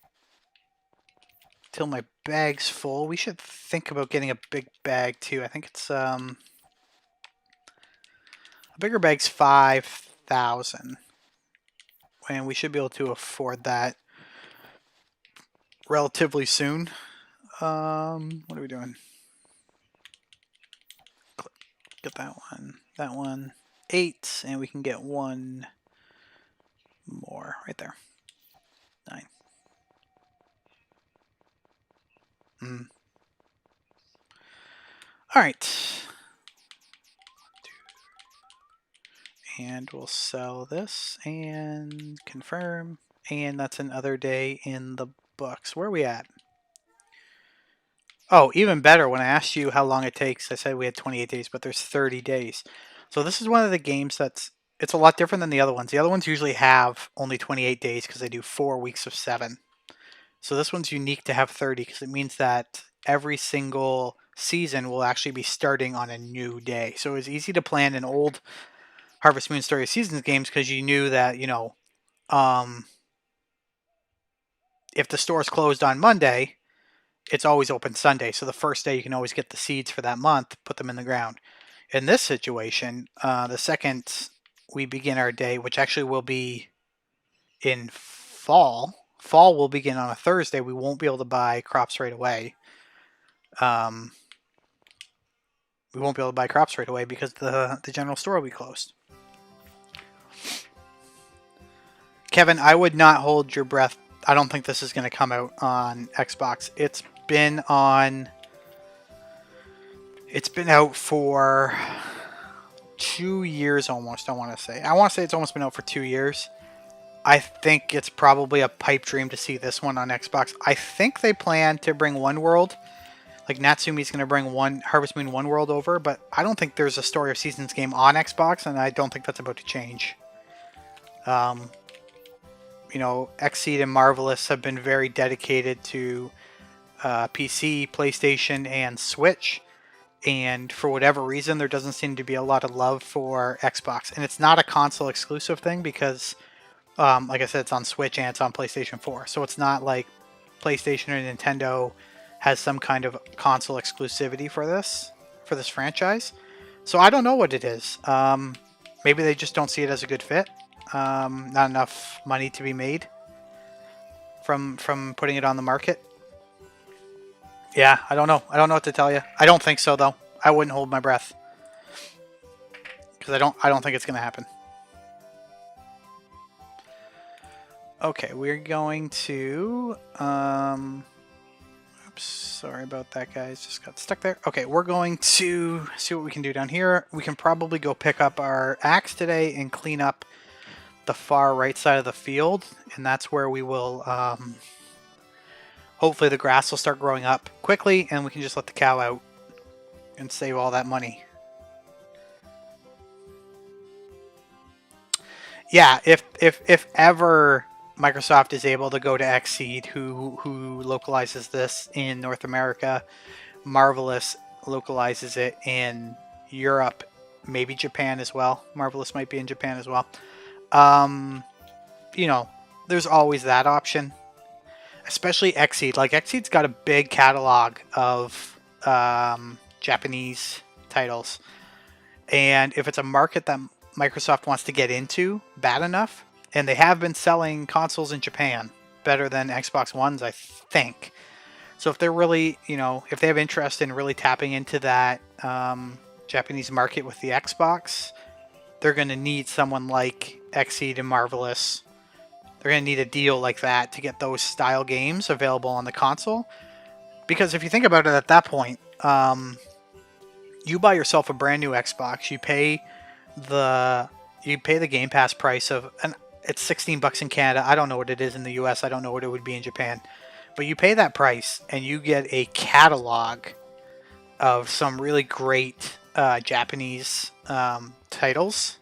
till my bag's full. We should think about getting a big bag too. I think it's a bigger bag's 5,000, and we should be able to afford that relatively soon. What are we doing? Get that one, 8, and we can get one more right there, 9. All right, and we'll sell this and confirm, and that's another day in the books. Where are we at? Oh, even better, when I asked you how long it takes, I said we had 28 days, but there's 30 days. So this is one of the games it's a lot different than the other ones. The other ones usually have only 28 days because they do 4 weeks of 7. So this one's unique to have 30 because it means that every single season will actually be starting on a new day. So it was easy to plan in old Harvest Moon Story of Seasons games because you knew that, if the store's closed on Monday, it's always open Sunday. So the first day you can always get the seeds for that month, put them in the ground. In this situation, the second we begin our day, which actually will be in fall will begin on a Thursday. We won't be able to buy crops right away. We won't be able to buy crops right away because the general store will be closed. Kevin, I would not hold your breath. I don't think this is going to come out on Xbox. It's been out for 2 years almost, I want to say. I want to say it's almost been out for 2 years. I think it's probably a pipe dream to see this one on Xbox. I think they plan to bring One World. Like Natsumi's going to bring Harvest Moon One World over, but I don't think there's a Story of Seasons game on Xbox, and I don't think that's about to change. Xseed and Marvelous have been very dedicated to PC, PlayStation, and Switch. And for whatever reason, there doesn't seem to be a lot of love for Xbox. And it's not a console exclusive thing because, like I said, it's on Switch and it's on PlayStation 4. So it's not like PlayStation or Nintendo has some kind of console exclusivity for this franchise. So I don't know what it is. Maybe they just don't see it as a good fit. Not enough money to be made from putting it on the market. Yeah, I don't know. I don't know what to tell you. I don't think so, though. I wouldn't hold my breath because I don't think it's going to happen. Okay, we're going to. Oops, sorry about that, guys. Just got stuck there. Okay, we're going to see what we can do down here. We can probably go pick up our axe today and clean up the far right side of the field, and that's where we will. Hopefully the grass will start growing up quickly and we can just let the cow out and save all that money. Yeah, if ever Microsoft is able to go to Xseed, who localizes this in North America, Marvelous localizes it in Europe, maybe Japan as well. Marvelous might be in Japan as well. There's always that option. Especially Xseed. Like, Xseed's got a big catalog of Japanese titles. And if it's a market that Microsoft wants to get into bad enough, and they have been selling consoles in Japan better than Xbox Ones, I think. So if they're really, if they have interest in really tapping into that Japanese market with the Xbox, they're going to need someone like Xseed and Marvelous. They're going to need a deal like that to get those style games available on the console. Because if you think about it at that point, you buy yourself a brand new Xbox, you pay the Game Pass price of, and it's $16 in Canada. I don't know what it is in the US. I don't know what it would be in Japan. But you pay that price and you get a catalog of some really great Japanese titles.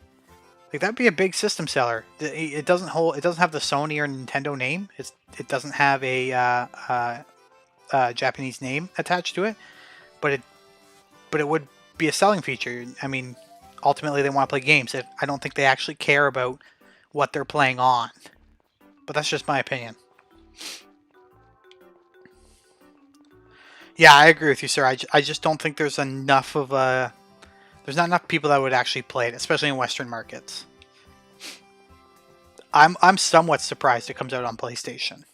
Like, that'd be a big system seller. It doesn't have the Sony or Nintendo name. It doesn't have a Japanese name attached to it, but it would be a selling feature. I mean, ultimately they want to play games. I don't think they actually care about what they're playing on, but that's just my opinion. Yeah, I agree with you, sir. I just don't think there's enough of a... There's not enough people that would actually play it, especially in Western markets. I'm somewhat surprised it comes out on PlayStation.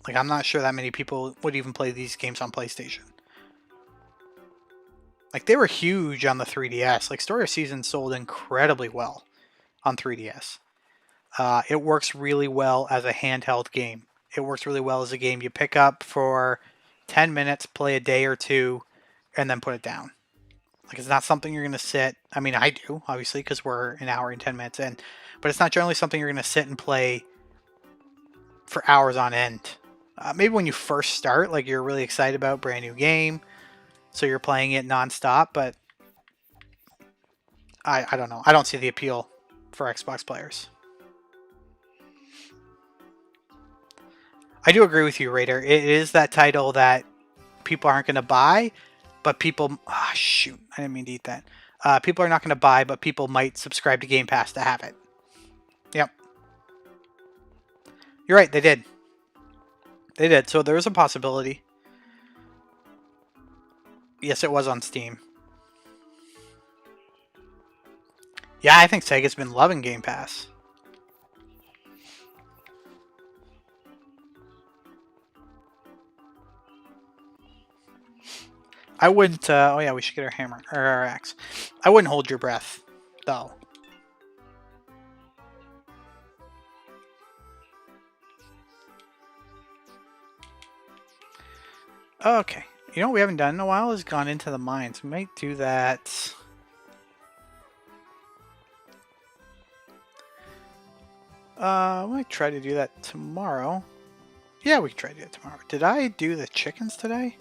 Like, I'm not sure that many people would even play these games on PlayStation. Like, they were huge on the 3DS. Like, Story of Seasons sold incredibly well on 3DS. It works really well as a handheld game. It works really well as a game you pick up for 10 minutes, play a day or two, and then put it down. Like, it's not something you're going to sit. I mean, I do, obviously, because we're an hour and 10 minutes in. But it's not generally something you're going to sit and play for hours on end. Maybe when you first start, like, you're really excited about brand new game, so you're playing it nonstop. But I don't know. I don't see the appeal for Xbox players. I do agree with you, Raider. It is that title that people aren't going to buy, but people... Ah, shoot. I didn't mean to eat that. People are not going to buy, but people might subscribe to Game Pass to have it. Yep. You're right, they did. They did, so there is a possibility. Yes, it was on Steam. Yeah, I think Sega's been loving Game Pass. I wouldn't... oh yeah, we should get our hammer, or our axe. I wouldn't hold your breath, though. Okay. You know what we haven't done in a while is gone into the mines. We might do that... I might try to do that tomorrow. Yeah, we can try to do it tomorrow. Did I do the chickens today?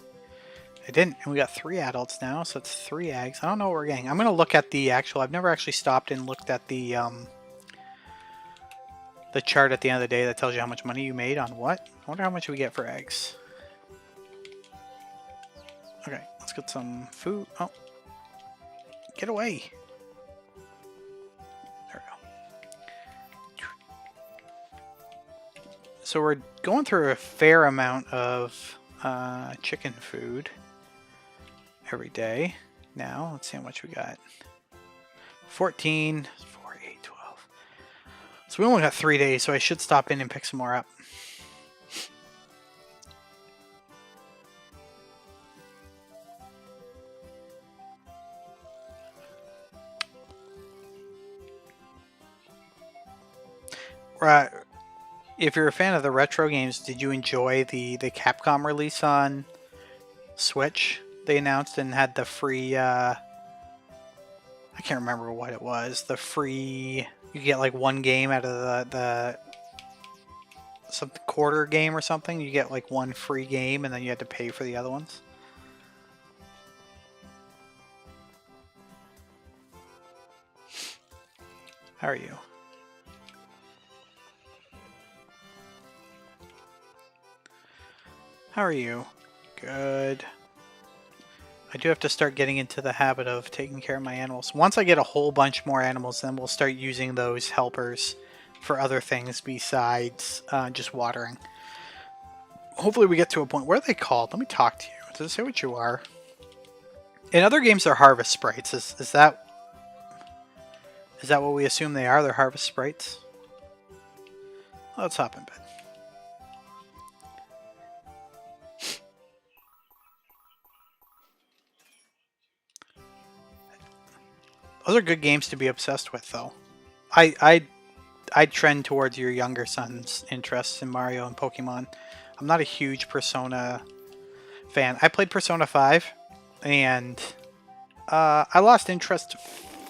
I didn't, and we got 3 adults now, so it's 3 eggs. I don't know what we're getting. I'm going to look at the actual... I've never actually stopped and looked at the chart at the end of the day that tells you how much money you made on what. I wonder how much we get for eggs. Okay, let's get some food. Oh. Get away. There we go. So we're going through a fair amount of chicken food every day. Now, let's see how much we got. 14, 4, 8, 12. So we only got 3 days, so I should stop in and pick some more up. Right. If you're a fan of the retro games, did you enjoy the Capcom release on Switch? They announced and had the free... I can't remember what it was. The free... You get like 1 game out of the some quarter game or something. You get like 1 free game and then you had to pay for the other ones. How are you? How are you? Good. I do have to start getting into the habit of taking care of my animals. Once I get a whole bunch more animals, then we'll start using those helpers for other things besides just watering. Hopefully we get to a point... Where are they called? Let me talk to you. Does it say what you are? In other games, they're harvest sprites. Is that what we assume they are? They're harvest sprites? Let's hop in bed. Those are good games to be obsessed with, though. I trend towards your younger son's interests in Mario and Pokemon. I'm not a huge Persona fan. I played Persona 5, and I lost interest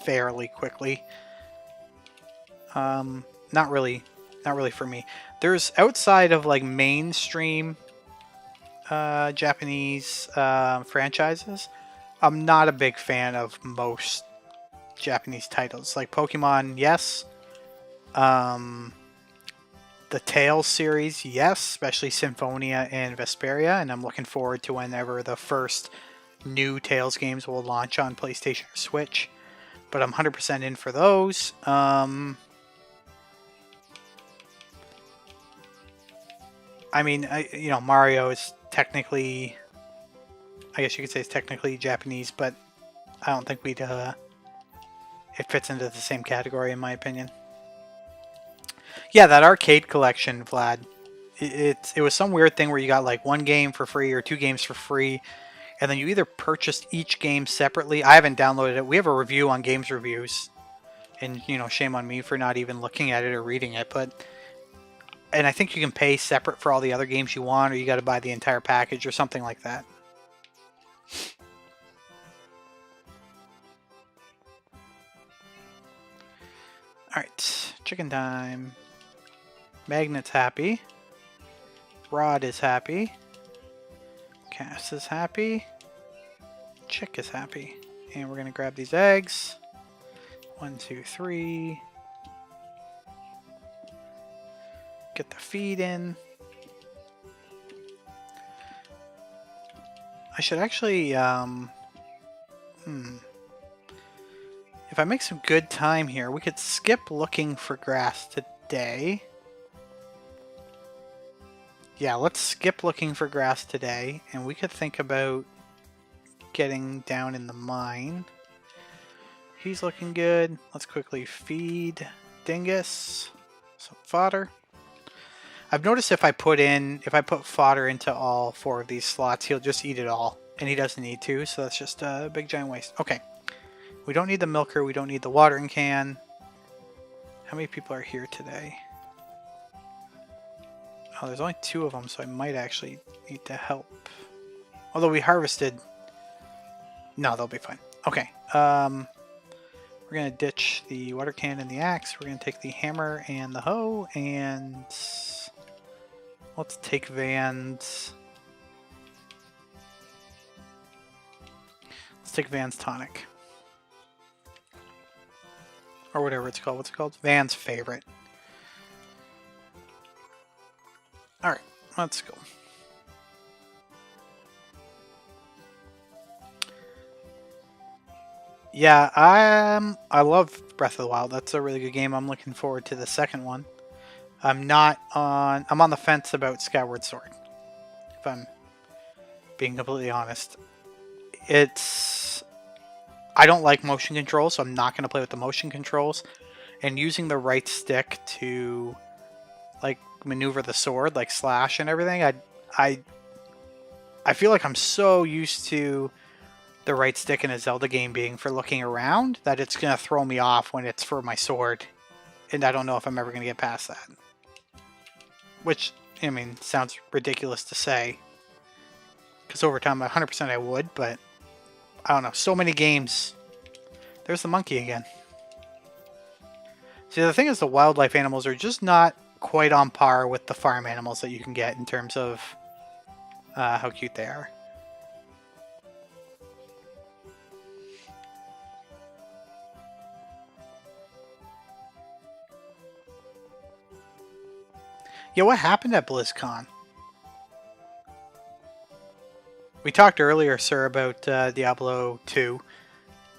fairly quickly. Not really for me. There's outside of like mainstream Japanese franchises, I'm not a big fan of most Japanese titles. Like Pokemon, yes. The Tales series, yes, especially Symphonia and Vesperia, and I'm looking forward to whenever the first new Tales games will launch on PlayStation or Switch. But I'm 100% in for those. I mean, Mario is technically I guess you could say it's technically Japanese, but I don't think we'd it fits into the same category in my opinion. Yeah, that arcade collection, Vlad. It was some weird thing where you got like 1 game for free or 2 games for free, and then you either purchased each game separately. I haven't downloaded it. We have a review on Games Reviews, and shame on me for not even looking at it or reading it. And I think you can pay separate for all the other games you want, or you got to buy the entire package or something like that. All right, chicken time. Magnet's happy. Rod is happy. Cass is happy. Chick is happy. And we're gonna grab these eggs. 1, 2, 3. Get the feed in. I should actually, if I make some good time here, we could skip looking for grass today. Yeah, let's skip looking for grass today, and we could think about getting down in the mine. He's looking good. Let's quickly feed Dingus some fodder. I've noticed if I put fodder into all 4 of these slots, he'll just eat it all, and he doesn't need to, so that's just a big giant waste. Okay, we don't need the milker, we don't need the watering can. How many people are here today? Oh, there's only 2 of them, so I might actually need to help. Although we harvested... No, they'll be fine. Okay, we're going to ditch the water can and the axe. We're going to take the hammer and the hoe, and let's take Van's... Let's take Van's tonic. Or whatever it's called. What's it called? Van's favorite. Alright, let's go. Yeah, I love Breath of the Wild. That's a really good game. I'm looking forward to the second one. I'm on the fence about Skyward Sword, if I'm being completely honest. I don't like motion controls, so I'm not going to play with the motion controls. And using the right stick to like maneuver the sword, like slash and everything, I feel like I'm so used to the right stick in a Zelda game being for looking around that it's going to throw me off when it's for my sword. And I don't know if I'm ever going to get past that. Which, I mean, sounds ridiculous to say. Because over time, 100% I would, but I don't know. So many games. There's the monkey again. See, the thing is, the wildlife animals are just not quite on par with the farm animals that you can get in terms of how cute they are. Yeah, what happened at BlizzCon? We talked earlier, sir, about Diablo 2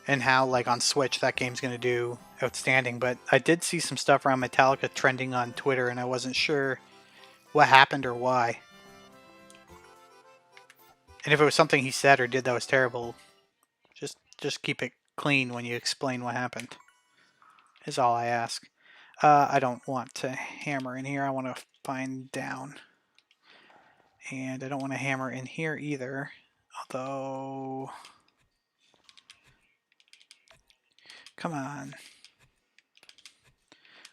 and how, like, on Switch that game's going to do outstanding, but I did see some stuff around Metallica trending on Twitter, and I wasn't sure what happened or why. And if it was something he said or did that was terrible, just keep it clean when you explain what happened, is all I ask. I don't want to hammer in here. I want to find down. And I don't want to hammer in here either, although... Come on.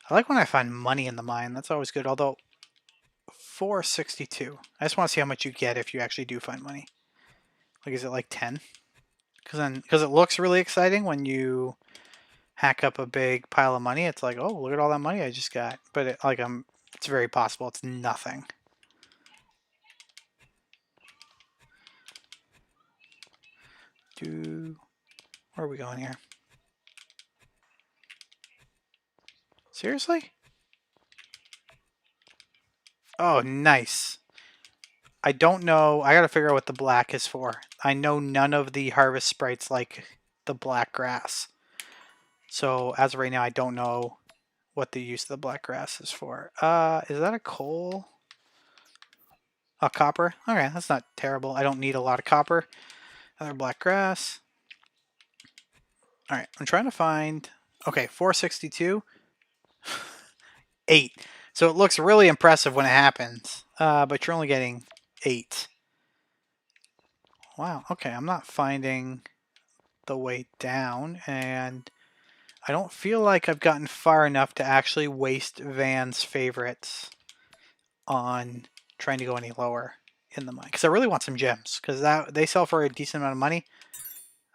I like when I find money in the mine. That's always good, although... 462. I just want to see how much you get if you actually do find money. Like, is it like 10? Because it looks really exciting when you hack up a big pile of money. It's like, oh, look at all that money I just got. But it's very possible it's nothing. Where are we going here? Seriously? Oh, nice. I don't know. I gotta figure out what the black is for. I know none of the harvest sprites like the black grass. So as of right now, I don't know what the use of the black grass is for. Is that a coal? A copper? Okay, that's not terrible. I don't need a lot of copper. Another black grass. Alright, I'm trying to find... Okay, 462. 8. So it looks really impressive when it happens. But you're only getting 8. Wow, okay, I'm not finding the way down, and I don't feel like I've gotten far enough to actually waste Van's favorites on trying to go any lower in the mine. Because I really want some gems, because they sell for a decent amount of money.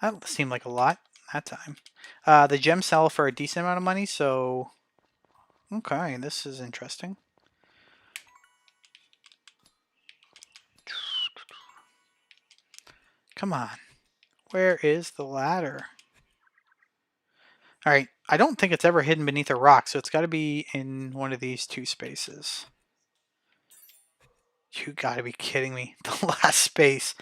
That seemed like a lot that time. The gems sell for a decent amount of money, so... Okay, this is interesting. Come on. Where is the ladder? Alright, I don't think it's ever hidden beneath a rock, so it's got to be in one of these two spaces. You gotta be kidding me. The last space.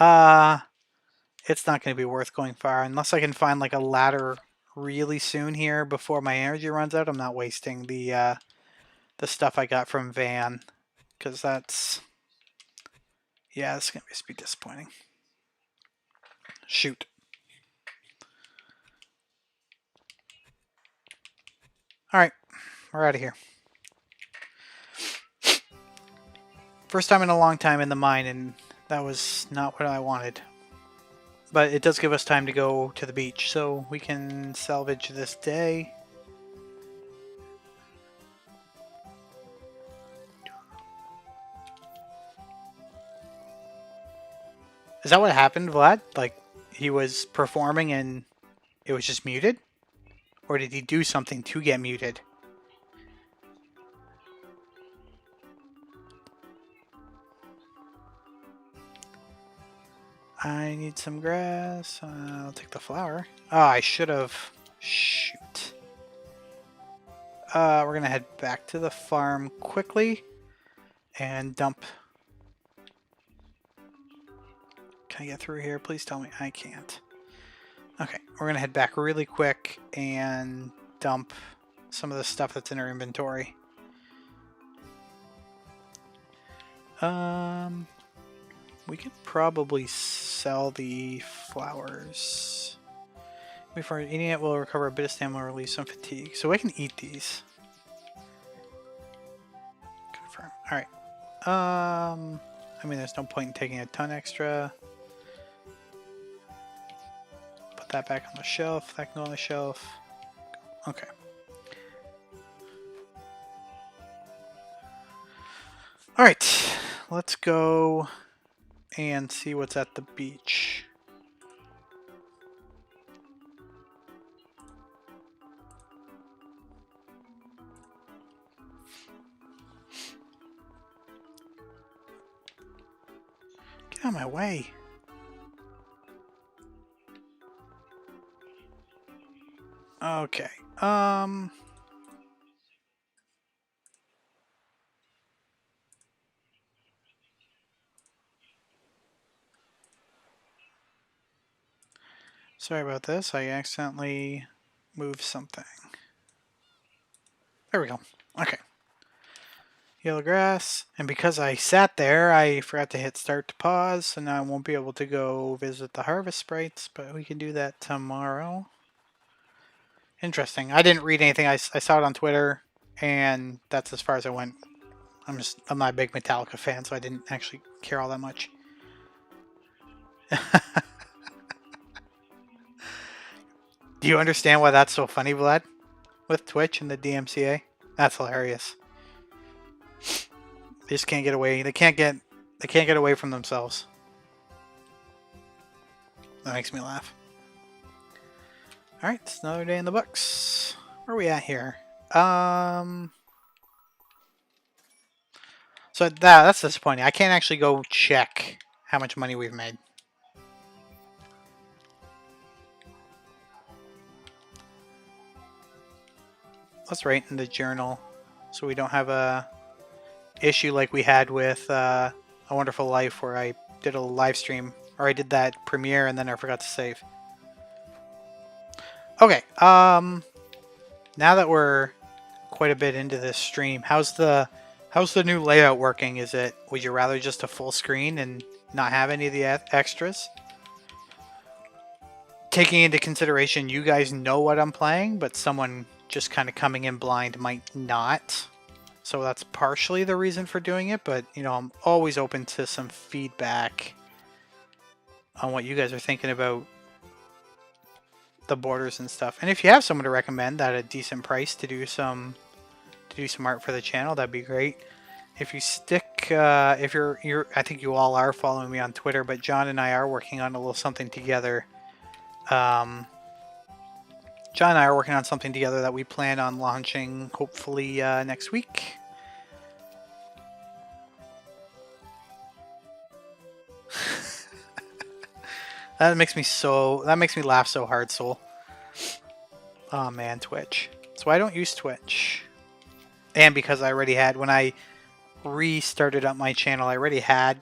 It's not going to be worth going far. Unless I can find like a ladder really soon here before my energy runs out. I'm not wasting the stuff I got from Van. Because that's... Yeah, it's going to be disappointing. Shoot. Alright, we're out of here. First time in a long time in the mine, and that was not what I wanted. But it does give us time to go to the beach, so we can salvage this day. Is that what happened, Vlad? Like, he was performing and it was just muted? Or did he do something to get muted? I need some grass. I'll take the flower. Oh, I should have. Shoot. We're going to head back to the farm quickly and dump. Can I get through here? Please tell me I can't. Okay, we're going to head back really quick and dump some of the stuff that's in our inventory. We could probably sell the flowers. Before eating it, we'll recover a bit of stamina and release some fatigue. So I can eat these. Confirm. Alright. I mean, there's no point in taking a ton extra. Put that back on the shelf. That can go on the shelf. Okay. Alright. Let's go and see what's at the beach. Get out of my way. Okay. Sorry about this. I accidentally moved something. There we go. Okay. Yellow grass. And because I sat there, I forgot to hit start to pause, so now I won't be able to go visit the harvest sprites, but we can do that tomorrow. Interesting. I didn't read anything. I saw it on Twitter, and that's as far as I went. I'm not a big Metallica fan, so I didn't actually care all that much. Do you understand why that's so funny, Vlad? With Twitch and the DMCA? That's hilarious. They just can't get away. They can't get away from themselves. That makes me laugh. Alright, it's another day in the books. Where are we at here? So that's disappointing. I can't actually go check how much money we've made. Let's write in the journal so we don't have a issue like we had with A Wonderful Life, where I did a live stream, or I did that premiere and then I forgot to save. Okay, now that we're quite a bit into this stream, how's the new layout working? Would you rather just a full screen and not have any of the extras? taking into consideration you guys know what I'm playing, but someone just kind of coming in blind might not. So that's partially the reason for doing it, but you know, I'm always open to some feedback on what you guys are thinking about the borders and stuff. And if you have someone to recommend at a decent price to do some art for the channel, that'd be great. If you stick, if you're, I think you all are following me on Twitter, but John and I are working on a little something together. John and I are working on something together that we plan on launching hopefully next week. That makes me laugh so hard, Soul. Oh man, Twitch. So I don't use Twitch. And because I already had, when I restarted up my channel, I already had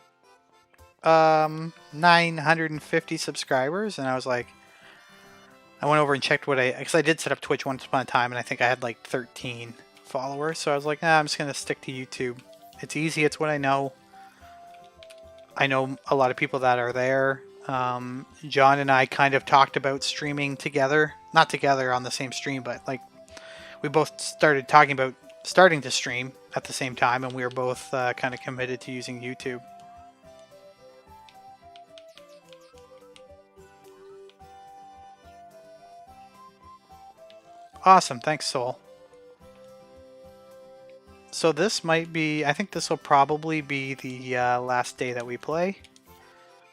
950 subscribers, and I was like, I went over and checked because I did set up Twitch once upon a time, and I think I had like 13 followers, so I was like, nah, I'm just gonna stick to YouTube. It's easy, it's what I know. I know a lot of people that are there. John and I kind of talked about streaming together, not together on the same stream, but like we both started talking about starting to stream at the same time, and we were both kind of committed to using YouTube. Awesome, thanks, Soul. So this might be, I think this will probably be the last day that we play.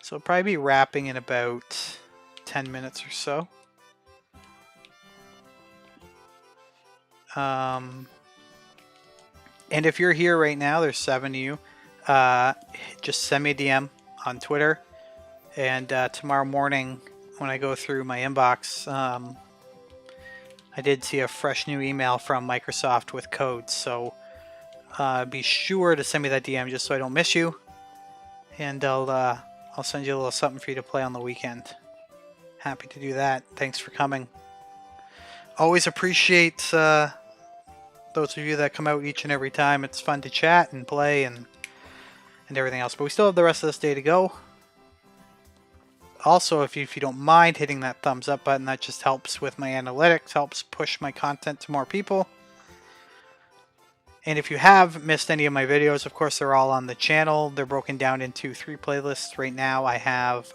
So it'll probably be wrapping in about 10 minutes or so. And if you're here right now, there's 7 of you. Just send me a DM on Twitter. And tomorrow morning, when I go through my inbox, I did see a fresh new email from Microsoft with codes. So be sure to send me that DM just so I don't miss you. And I'll send you a little something for you to play on the weekend. Happy to do that. Thanks for coming. Always appreciate those of you that come out each and every time. It's fun to chat and play and everything else. But we still have the rest of this day to go. Also, if you don't mind hitting that thumbs up button, that just helps with my analytics, helps push my content to more people. And if you have missed any of my videos, of course, they're all on the channel. They're broken down into 3 playlists. Right now, I have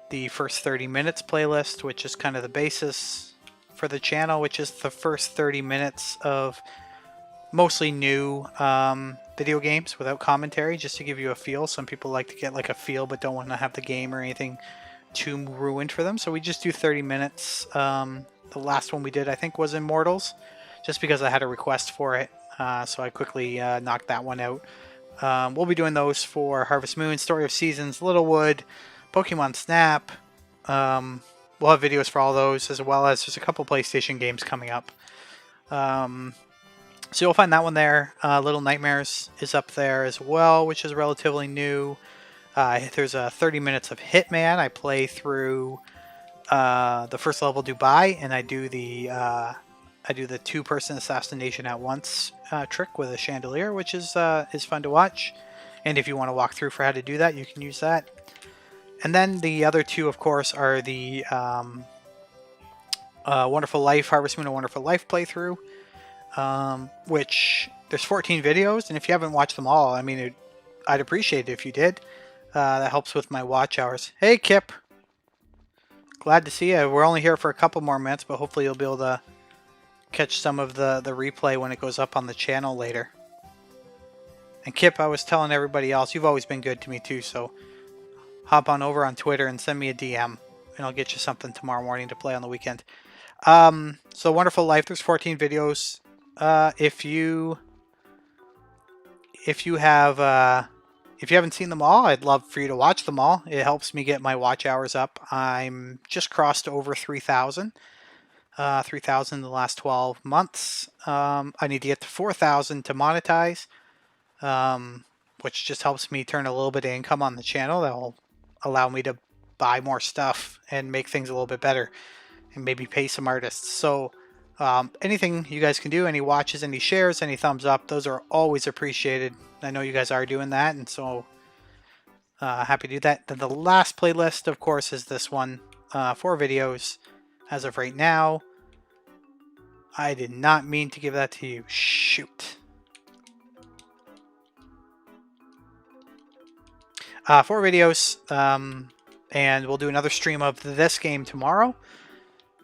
the first 30 minutes playlist, which is kind of the basis for the channel, which is the first 30 minutes of mostly new video games without commentary, just to give you a feel. Some people like to get like a feel but don't want to have the game or anything too ruined for them. So we just do 30 minutes. The last one we did, I think, was Immortals, just because I had a request for it. So I quickly knocked that one out. We'll be doing those for Harvest Moon, Story of Seasons, Littlewood, Pokemon Snap. We'll have videos for all those, as well as there's a couple PlayStation games coming up. So you'll find that one there. Little Nightmares is up there as well, which is relatively new. There's 30 minutes of Hitman. I play through the first level Dubai, and I do the 2-person assassination at once trick with a chandelier, which is fun to watch. And if you want to walk through for how to do that, you can use that. And then the other 2, of course, are the Wonderful Life, Harvest Moon, A Wonderful Life playthrough, which there's 14 videos, and if you haven't watched them all, I mean, I'd appreciate it if you did. That helps with my watch hours. Hey, Kip. Glad to see you. We're only here for a couple more minutes, but hopefully you'll be able to catch some of the replay when it goes up on the channel later. And Kip, I was telling everybody else, you've always been good to me too, so hop on over on Twitter and send me a DM, and I'll get you something tomorrow morning to play on the weekend. So Wonderful Life, there's 14 videos. If you haven't seen them all, I'd love for you to watch them all. It helps me get my watch hours up. I'm just crossed over 3,000. 3,000 in the last 12 months. I need to get to 4,000 to monetize, which just helps me turn a little bit of income on the channel. That will allow me to buy more stuff and make things a little bit better and maybe pay some artists. So anything you guys can do, any watches, any shares, any thumbs up, those are always appreciated. I know you guys are doing that, and so happy to do that. Then the last playlist, of course, is this one. 4 videos as of right now. I did not mean to give that to you. Shoot. 4 videos, and we'll do another stream of this game tomorrow.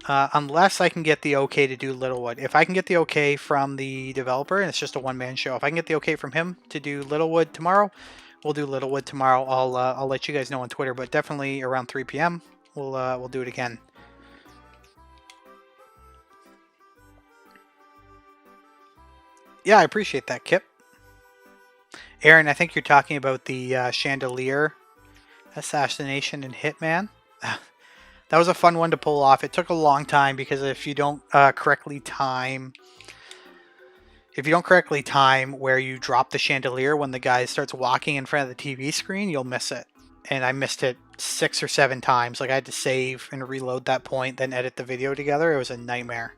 Unless I can get the okay to do Littlewood. If I can get the okay from the developer, and it's just a one-man show, if I can get the okay from him to do Littlewood tomorrow, we'll do Littlewood tomorrow. I'll let you guys know on Twitter, but definitely around 3 p.m. We'll do it again. Yeah, I appreciate that, Kip. Aaron, I think you're talking about the Chandelier assassination in Hitman. That was a fun one to pull off. It took a long time because if you don't correctly time where you drop the chandelier when the guy starts walking in front of the TV screen, you'll miss it. And I missed it 6 or 7 times. Like I had to save and reload that point, then edit the video together. It was a nightmare.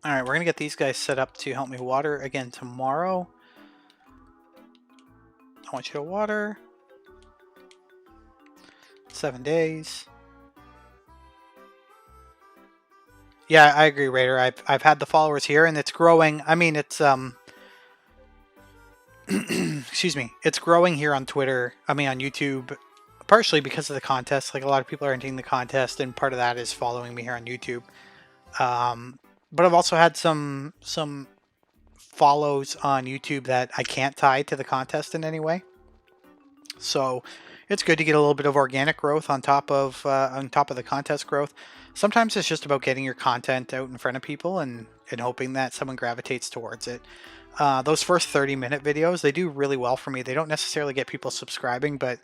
Alright, we're going to get these guys set up to help me water again tomorrow. I want you to water. 7 days. Yeah, I agree, Raider. I've had the followers here, and it's growing. I mean, it's excuse me, it's growing here on Twitter. I mean, on YouTube, partially because of the contest. Like a lot of people are entering the contest, and part of that is following me here on YouTube. But I've also had some follows on YouTube that I can't tie to the contest in any way. So it's good to get a little bit of organic growth on top of the contest growth. Sometimes it's just about getting your content out in front of people and hoping that someone gravitates towards it. Those first 30-minute videos, they do really well for me. They don't necessarily get people subscribing, but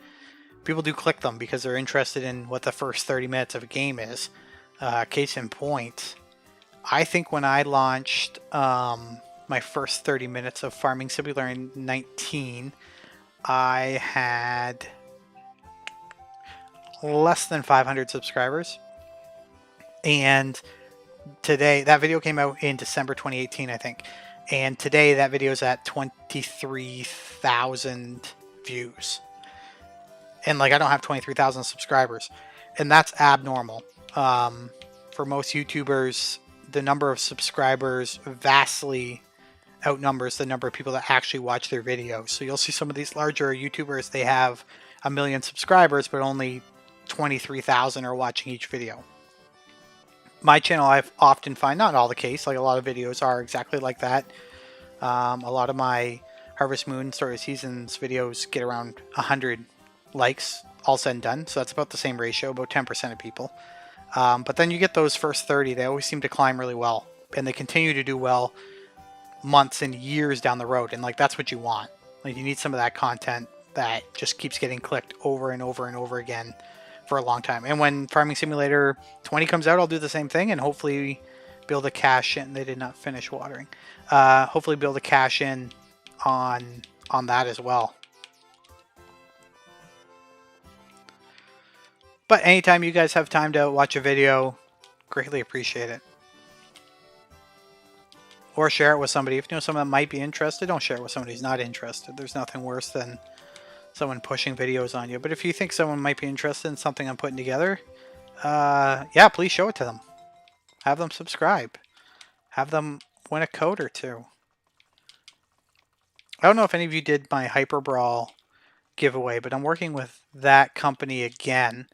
people do click them because they're interested in what the first 30 minutes of a game is. Case in point, I think when I launched my first 30 minutes of Farming Simulator in 19, I had less than 500 subscribers. And today, that video came out in December 2018, I think. And today, that video is at 23,000 views. And like, I don't have 23,000 subscribers. And that's abnormal. For most YouTubers, the number of subscribers vastly outnumbers the number of people that actually watch their videos. So you'll see some of these larger YouTubers, they have 1 million subscribers, but only 23,000 are watching each video. My channel, I often find, not all the case, like a lot of videos are exactly like that. A lot of my Harvest Moon Story of Seasons videos get around 100 likes, all said and done. So that's about the same ratio, about 10% of people. But then you get those first 30, they always seem to climb really well. And they continue to do well months and years down the road. And like, that's what you want. Like, you need some of that content that just keeps getting clicked over and over and over again for a long time. And when Farming Simulator 20 comes out, I'll do the same thing and hopefully be able to cash in. They did not finish watering. Hopefully be able to cash in on that as well. But anytime you guys have time to watch a video, greatly appreciate it. Or share it with somebody. If you know someone that might be interested, don't share it with somebody who's not interested. There's nothing worse than someone pushing videos on you. But if you think someone might be interested in something I'm putting together, yeah, please show it to them. Have them subscribe. Have them win a code or two. I don't know if any of you did my Hyper Brawl giveaway, but I'm working with that company again.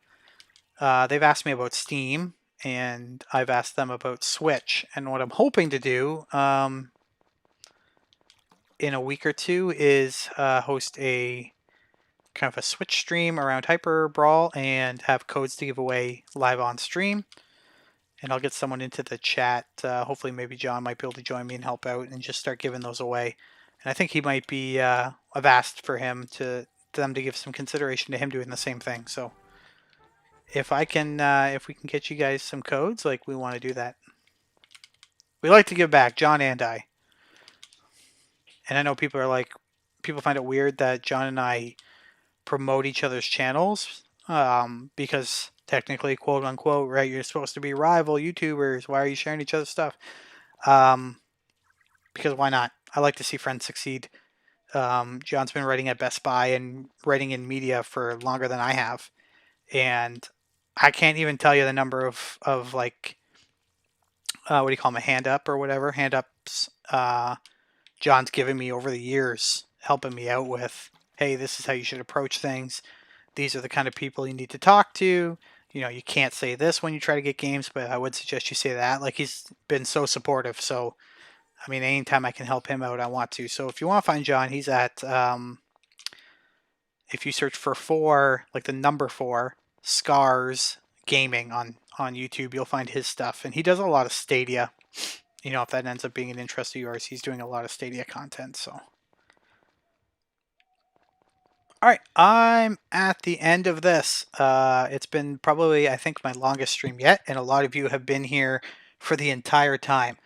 They've asked me about Steam, and I've asked them about Switch. And what I'm hoping to do in a week or two is host a kind of a Switch stream around Hyper Brawl and have codes to give away live on stream. And I'll get someone into the chat. Hopefully maybe John might be able to join me and help out and just start giving those away. And I think he might be, I've asked for him to them to give some consideration to him doing the same thing. So if I can, if we can get you guys some codes, like, we want to do that. We like to give back, John and I. And I know people are like, people find it weird that John and I promote each other's channels, because technically, quote unquote, right, you're supposed to be rival YouTubers. Why are you sharing each other's stuff? Because why not? I like to see friends succeed. John's been writing at Best Buy and writing in media for longer than I have, and I can't even tell you the number of like what do you call them, a hand up or whatever hand ups John's given me over the years, helping me out with, hey, this is how you should approach things. These are the kind of people you need to talk to. You know, you can't say this when you try to get games, but I would suggest you say that. Like, he's been so supportive. So, I mean, anytime I can help him out, I want to. So, if you want to find John, he's at, if you search for four, like the number four, Scars Gaming on YouTube, you'll find his stuff. And he does a lot of Stadia. You know, if that ends up being an interest of yours, he's doing a lot of Stadia content. So, all right, I'm at the end of this. It's been probably, I think, my longest stream yet, and a lot of you have been here for the entire time.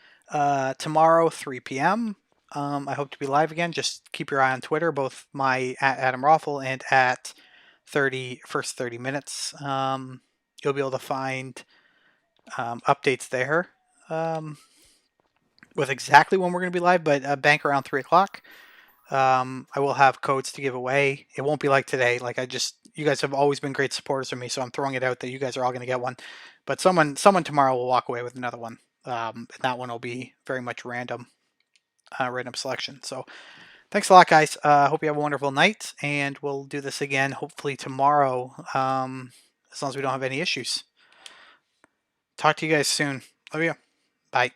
Tomorrow, 3 p.m. I hope to be live again. Just keep your eye on Twitter, both my at Adam Roffle and at first 30 minutes. You'll be able to find updates there with exactly when we're going to be live, but bank around 3 o'clock. I will have codes to give away. It won't be like today. Like, you guys have always been great supporters of me, so I'm throwing it out that you guys are all going to get one. But someone tomorrow will walk away with another one. And that one will be very much random selection. So thanks a lot, guys. Hope you have a wonderful night, and we'll do this again hopefully tomorrow, as long as we don't have any issues. Talk to you guys soon. Love you. Bye.